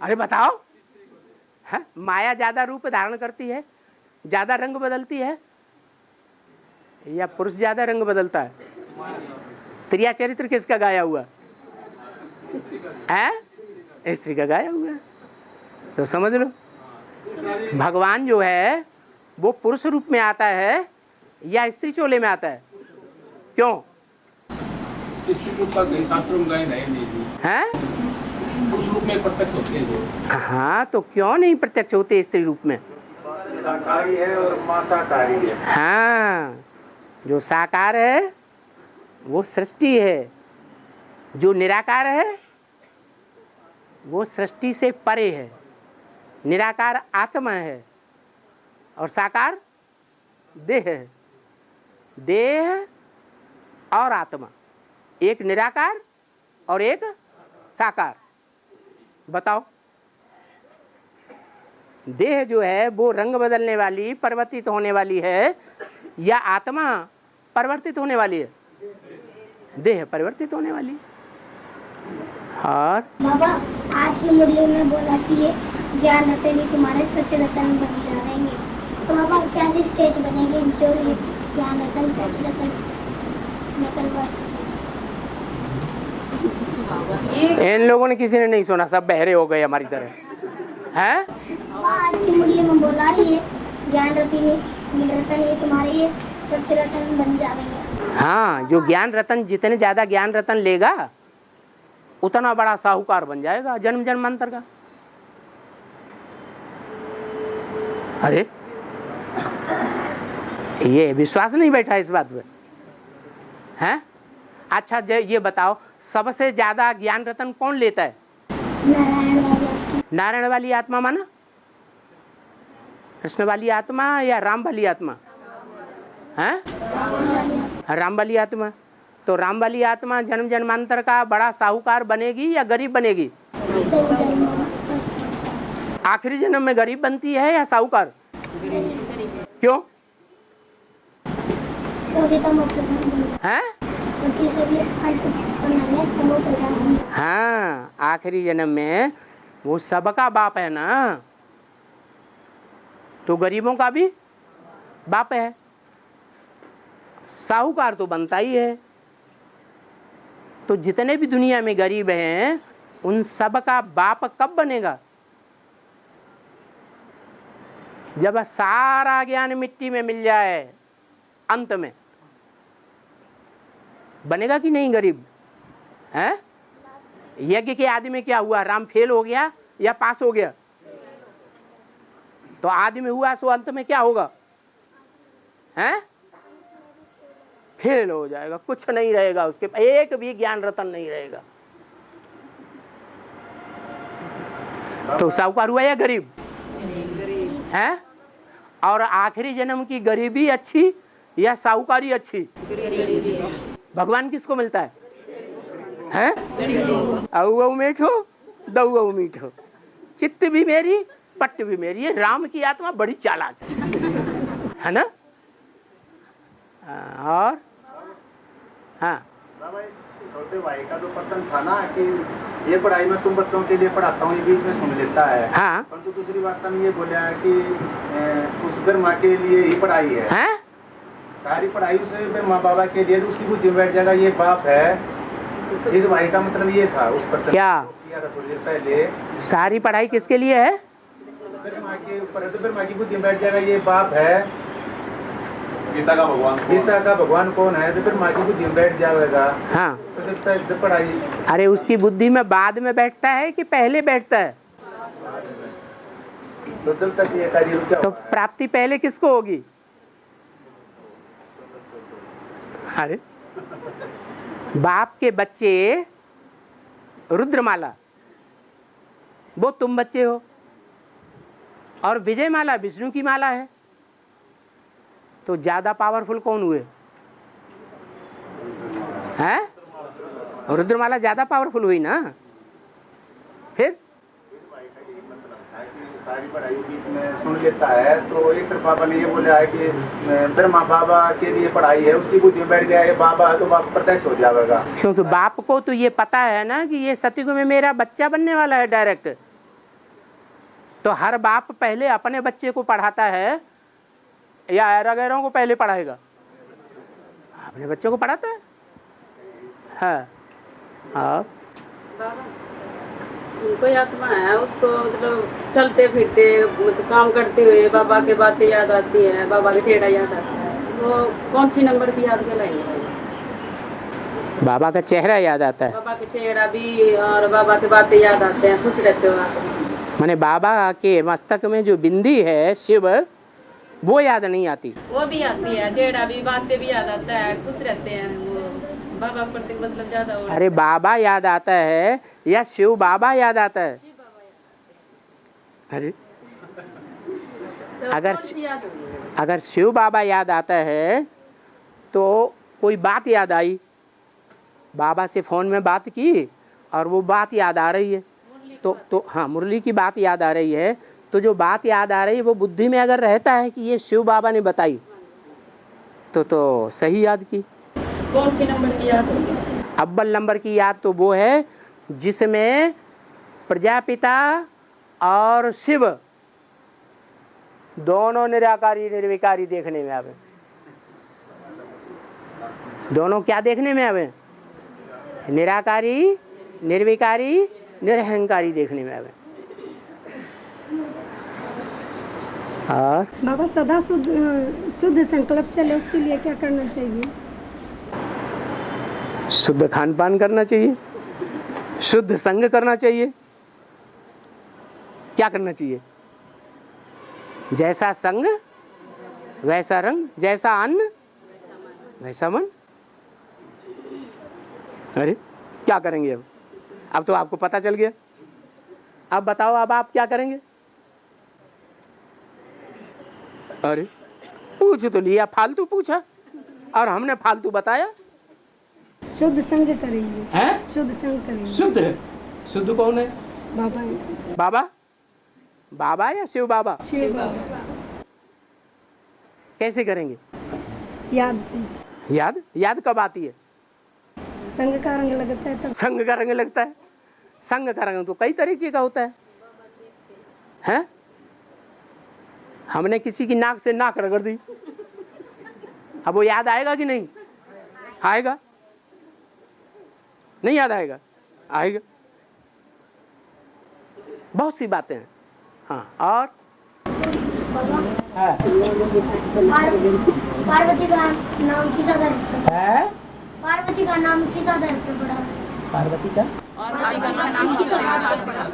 अरे बताओ। हाँ? माया ज्यादा रूप धारण करती है, ज्यादा रंग बदलती है, या पुरुष ज्यादा रंग बदलता है? त्रिया चरित्र किसका गाया हुआ है? स्त्री का गाया हुआ है। तो समझ लो, भगवान जो है वो पुरुष रूप में आता है या स्त्री चोले में आता है? क्यों? स्त्री रूप का शास्त्रों में गाय नहीं है? पुरुष रूप में प्रत्यक्ष होते हैं। हाँ, तो क्यों नहीं प्रत्यक्ष होते स्त्री रूप में? साकारी है और मां साकारी है। हाँ, जो साकार है वो सृष्टि है, जो निराकार है वो सृष्टि से परे है। निराकार आत्मा है और साकार देह है। देह और आत्मा, एक निराकार और एक साकार। बताओ, देह जो है वो रंग बदलने वाली, परिवर्तित होने वाली है, या आत्मा परिवर्तित होने वाली है? देह परिवर्तित होने वाली। और बाबा आज की मुरली में बोला कि ये ज्ञान रतन ही तुम्हारे सच रतन बन जाएंगे। तो बाबा कैसी स्टेज बनेगी जो ये ज्ञान रतन सच रतन निकल पाए? इन लोगों ने किसी ने नहीं सुना, सब बहरे हो गए हमारी तरह। हैं? आज की मुरली में बोला ये ज्ञान रतन ये तुम्हारे ये सच रतन बन जाएंगे। हाँ, जो ज्ञान रतन, जितने ज्यादा ज्ञान रतन लेगा उतना बड़ा साहूकार बन जाएगा जन्म जन्मांतर का। अरे ये विश्वास नहीं बैठा इस बात पे? हैं? अच्छा ये बताओ, सबसे ज्यादा ज्ञान रतन कौन लेता है? नारायण वाली आत्मा माना? कृष्ण वाली आत्मा या राम वाली आत्मा? हैं? राम वाली आत्मा। तो राम वाली आत्मा जन्म जन्मांतर का बड़ा साहूकार बनेगी या गरीब बनेगी? आखिरी जन्म में गरीब बनती है या साहूकार? क्यों? क्योंकि तमो प्रधान बन हैं? क्योंकि सभी अंत समय में तमो प्रधान बन। हाँ, आखिरी जन्म में वो सबका बाप है ना, तो गरीबों का भी बाप है, साहूकार तो बनता ही है। तो जितने भी दुनिया में गरीब हैं उन सब का बाप कब बनेगा? जब सारा ज्ञान मिट्टी में मिल जाए, अंत में बनेगा कि नहीं गरीब? हैं? यज्ञ के आदि में क्या हुआ? राम फेल हो गया या पास हो गया? तो आदि में हुआ, सो अंत में क्या होगा? हैं? फेल हो जाएगा, कुछ नहीं रहेगा उसके, एक भी ज्ञान रतन नहीं रहेगा। तो साहूकार हुआ या गरीब? है? और आखिरी जन्म की गरीबी अच्छी या साहूकारी अच्छी? भगवान किसको मिलता है? हैं? औ मीठो दऊ मीठो, चित्त भी मेरी पट्ट भी मेरी। है राम की आत्मा बड़ी चालाक है ना? और हाँ, छोटे भाई का जो प्रश्न था ना कि ये पढ़ाई मैं तुम बच्चों के लिए पढ़ाता हूँ, ये बीच में सुन लेता है। हाँ। परंतु दूसरी बात हम ये बोला है कि उस ब्रह्मा के लिए ही पढ़ाई है। हैं? सारी पढ़ाई उसे ब्रह्मा बाबा के लिए, उसकी बुद्धि में बैठ जाएगा ये बाप है। इस भाई का मतलब ये था उस प्रश्न क्या किया था थोड़ी देर पहले। सारी पढ़ाई किसके लिए है? ब्रह्मा के ऊपर, ब्रह्मा की बुद्धि में बैठ जाएगा ये बाप है। गीता का भगवान, गीता का भगवान कौन है? तो फिर माँ की बुद्धि में बैठ जाएगा। हाँ, तो सिर्फ पढ़ाई। अरे उसकी बुद्धि में बाद में बैठता है कि पहले बैठता है? तो जब तक ये कार्य रुका तो प्राप्ति पहले किसको होगी? अरे बाप के बच्चे रुद्रमाला, वो तुम बच्चे हो, और विजय माला विष्णु की माला है। तो ज्यादा पावरफुल कौन हुए? हैं? रुद्रमाला ज्यादा पावरफुल हुई ना। फिर सारी पढ़ाई बीच में सुन लेता है, तो एक तरफ बाबा ने ये बोला है कि ब्रह्मा बाबा के लिए पढ़ाई है, उसकी बुद्धि में बैठ गया है बाबा, तो बाप प्रत्यक्ष हो जाएगा। क्योंकि बाप को तो ये पता है ना कि ये सतयुग में मेरा बच्चा बनने वाला है डायरेक्ट। तो हर बाप पहले अपने बच्चे को पढ़ाता है या ऐरा गैरों को पहले पढ़ाएगा? अपने बच्चों को पढ़ाता है। हाँ, आप कोई आत्मा है, उसको मतलब चलते फिरते मतलब काम करते हुए बाबा के बातें याद आती है, बाबा का चेहरा याद आता है, वो कौन सी नंबर की याद दिलाएंगे? बाबा का चेहरा याद आता है। बाबा का चेहरा भी और बाबा की बातें याद आते हैं, खुश रहते हो आप। माने बाबा के मस्तक में जो बिंदी है शिव, वो याद नहीं आती? वो भी आती है, चेहरा भी, बातें भी याद आता है, खुश रहते हैं वो बाबा प्रति मतलब ज्यादा। अरे बाबा याद आता है या शिव बाबा याद आता है? अरे अगर शिव बाबा याद आता है तो कोई बात याद आई, बाबा से फोन में बात की और वो बात याद आ रही है, तो हाँ मुरली की बात याद आ रही है, तो जो बात याद आ रही है वो बुद्धि में अगर रहता है कि ये शिव बाबा ने बताई तो सही याद की। कौन सी नंबर की याद होगी? अव्वल नंबर की याद तो वो है जिसमें प्रजापिता और शिव दोनों निराकारी निर्विकारी देखने में आवे। दोनों क्या देखने में आवे? निराकारी निर्विकारी निरहंकारी देखने में आवे। और बाबा सदा शुद्ध संकल्प चले, उसके लिए क्या करना चाहिए? शुद्ध खान पान करना चाहिए, शुद्ध संग करना चाहिए। क्या करना चाहिए? जैसा संग वैसा रंग, जैसा अन्न वैसा मन। अरे क्या करेंगे अब तो आपको पता चल गया। अब बताओ, अब आप क्या करेंगे? अरे पूछ तो लिया, फालतू पूछा और हमने फालतू बताया। शुद्ध संग करेंगे। हैं? शुद्ध संग करेंगे। शुद्ध? शुद्ध कौन है? बाबा। बाबा? बाबा या शिव बाबा? शिव बाबा। कैसे करेंगे? याद से। याद? याद कब आती है? संग का रंग लगता है तब। संग का रंग लगता है? संग का रंग तो कई तरीके का होता है, हैं? हमने किसी की नाक से नाक रगड़ दी, अब वो याद आएगा कि नहीं आएगा? नहीं याद आएगा? आएगा। बहुत सी बातें हैं। हाँ, और पार्वती का नाम किस आधार पर है? पार्वती का नाम किस आधार पर पड़ा? पार्वती का और भाई का नाम किस आधार पर पड़ा?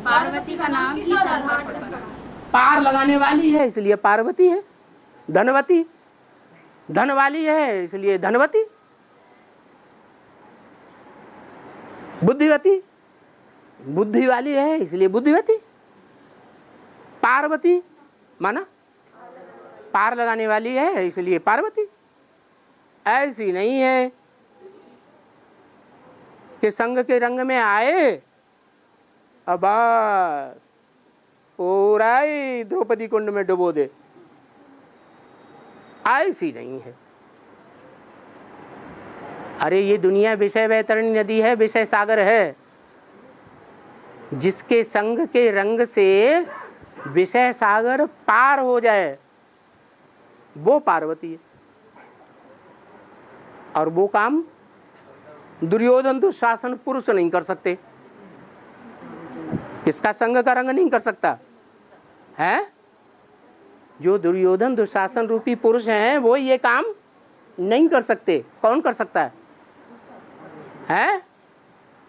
पार्वती का नाम किस आधार पर पड़ा? पार लगाने वाली है इसलिए पार्वती है। धनवती, धन वाली है इसलिए धनवती। बुद्धिवती, बुद्धि वाली है इसलिए बुद्धिवती। पार्वती माना पार लगाने वाली है इसलिए पार्वती। ऐसी नहीं है कि संग के रंग में आए अब पूरा ही द्रौपदी कुंड में डुबो दे, ऐसी नहीं है। अरे ये दुनिया विषय वैतरणी नदी है, विषय सागर है। जिसके संग के रंग से विषय सागर पार हो जाए वो पार्वती है। और वो काम दुर्योधन दुशासन पुरुष नहीं कर सकते। किसका संग का रंग नहीं कर सकता है? जो दुर्योधन दुशासन रूपी पुरुष हैं वो ये काम नहीं कर सकते। कौन कर सकता है? हैं?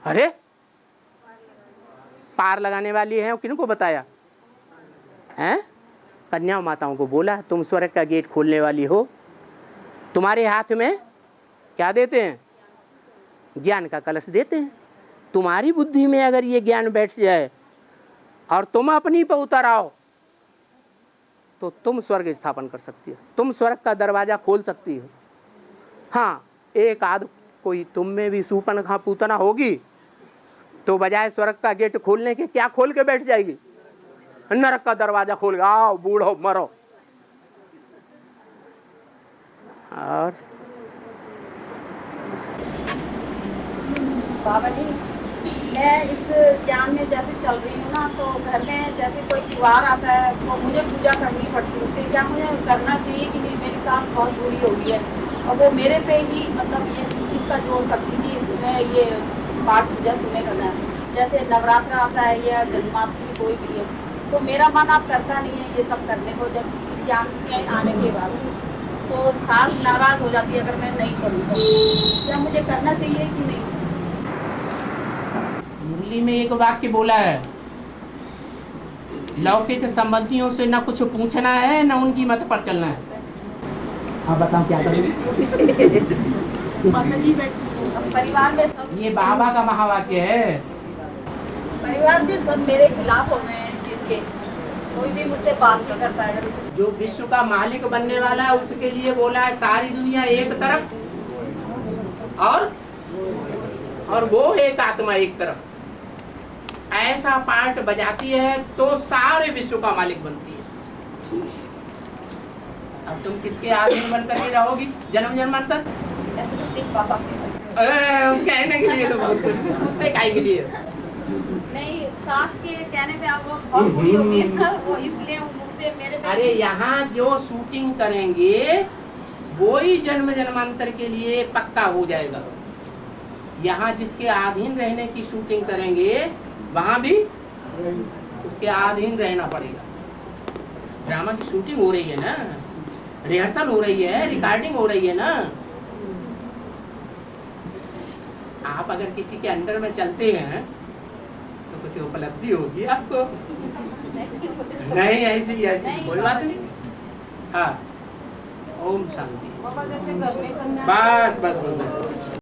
अरे पार लगाने वाली है, किनको बताया हैं? कन्या माताओं को बोला तुम स्वर्ग का गेट खोलने वाली हो। तुम्हारे हाथ में क्या देते हैं? ज्ञान का कलश देते हैं। तुम्हारी बुद्धि में अगर ये ज्ञान बैठ जाए और तुम अपनी पर उतर आओ तो तुम स्वर्ग स्थापन कर सकती हो, तुम स्वर्ग का दरवाजा खोल सकती हो। हाँ, एक आध कोई तुम में भी सूपन खा पूतना होगी तो बजाय स्वर्ग का गेट खोलने के क्या खोल के बैठ जाएगी? नरक का दरवाजा खोल के आओ बूढ़ो मरो। और बाबा जी, मैं इस ज्ञान में जैसे चल रही हूँ ना, तो घर में जैसे कोई त्योहार आता है तो मुझे पूजा करनी पड़ती है। उससे क्या मुझे करना चाहिए कि नहीं? मेरी सास बहुत बुरी हो गई है और वो मेरे पे ही मतलब ये इस चीज़ का जोर करती थी तुम्हें ये पाठ पूजा तुम्हें करना है। जैसे नवरात्र आता है या जन्माष्टमी कोई भी है तो मेरा मन आप करता नहीं है ये सब करने को। जब इस ज्ञान के आने के बाद तो सास नाराज हो जाती है अगर मैं नहीं करूँ तो। क्या मुझे करना चाहिए कि नहीं? मुरली में एक वाक्य बोला है, लौकिक संबंधियों से न कुछ पूछना है न उनकी मत पर चलना है। आप बताओ क्या करें? परिवार में सब, ये बाबा का महावाक्य है। परिवार में सब मेरे खिलाफ हो गए हैं इस चीज के। कोई भी मुझसे बात नहीं कर पाएगा। जो विश्व का मालिक बनने वाला है उसके लिए बोला है सारी दुनिया एक तरफ और वो एक आत्मा एक तरफ। ऐसा पार्ट बजाती है तो सारे विश्व का मालिक बनती है। अब तुम किसके आदमी बनकर के रहोगी जन्म जन्मांतर? कहने के लिए तो बहुत कुछ पूछते काहे के लिए? नहीं, सास के कहने पे आप वो बहुत बुरी हो गई ना, वो इसलिए मुझसे मेरे पे... अरे यहाँ जो शूटिंग करेंगे वो ही जन्म जन्मांतर के लिए पक्का हो जाएगा। यहाँ जिसके अधीन रहने की शूटिंग करेंगे वहाँ भी उसके अधीन रहना पड़ेगा। ड्रामा की शूटिंग हो रही है ना, रिहर्सल हो रही है, रिकॉर्डिंग हो रही है ना। आप अगर किसी के अंडर में चलते हैं तो कुछ उपलब्धि होगी आपको। नहीं ऐसी कोई बात नहीं। हाँ, ओम शांति। बाबा जैसे घर में बस बस बस, बस।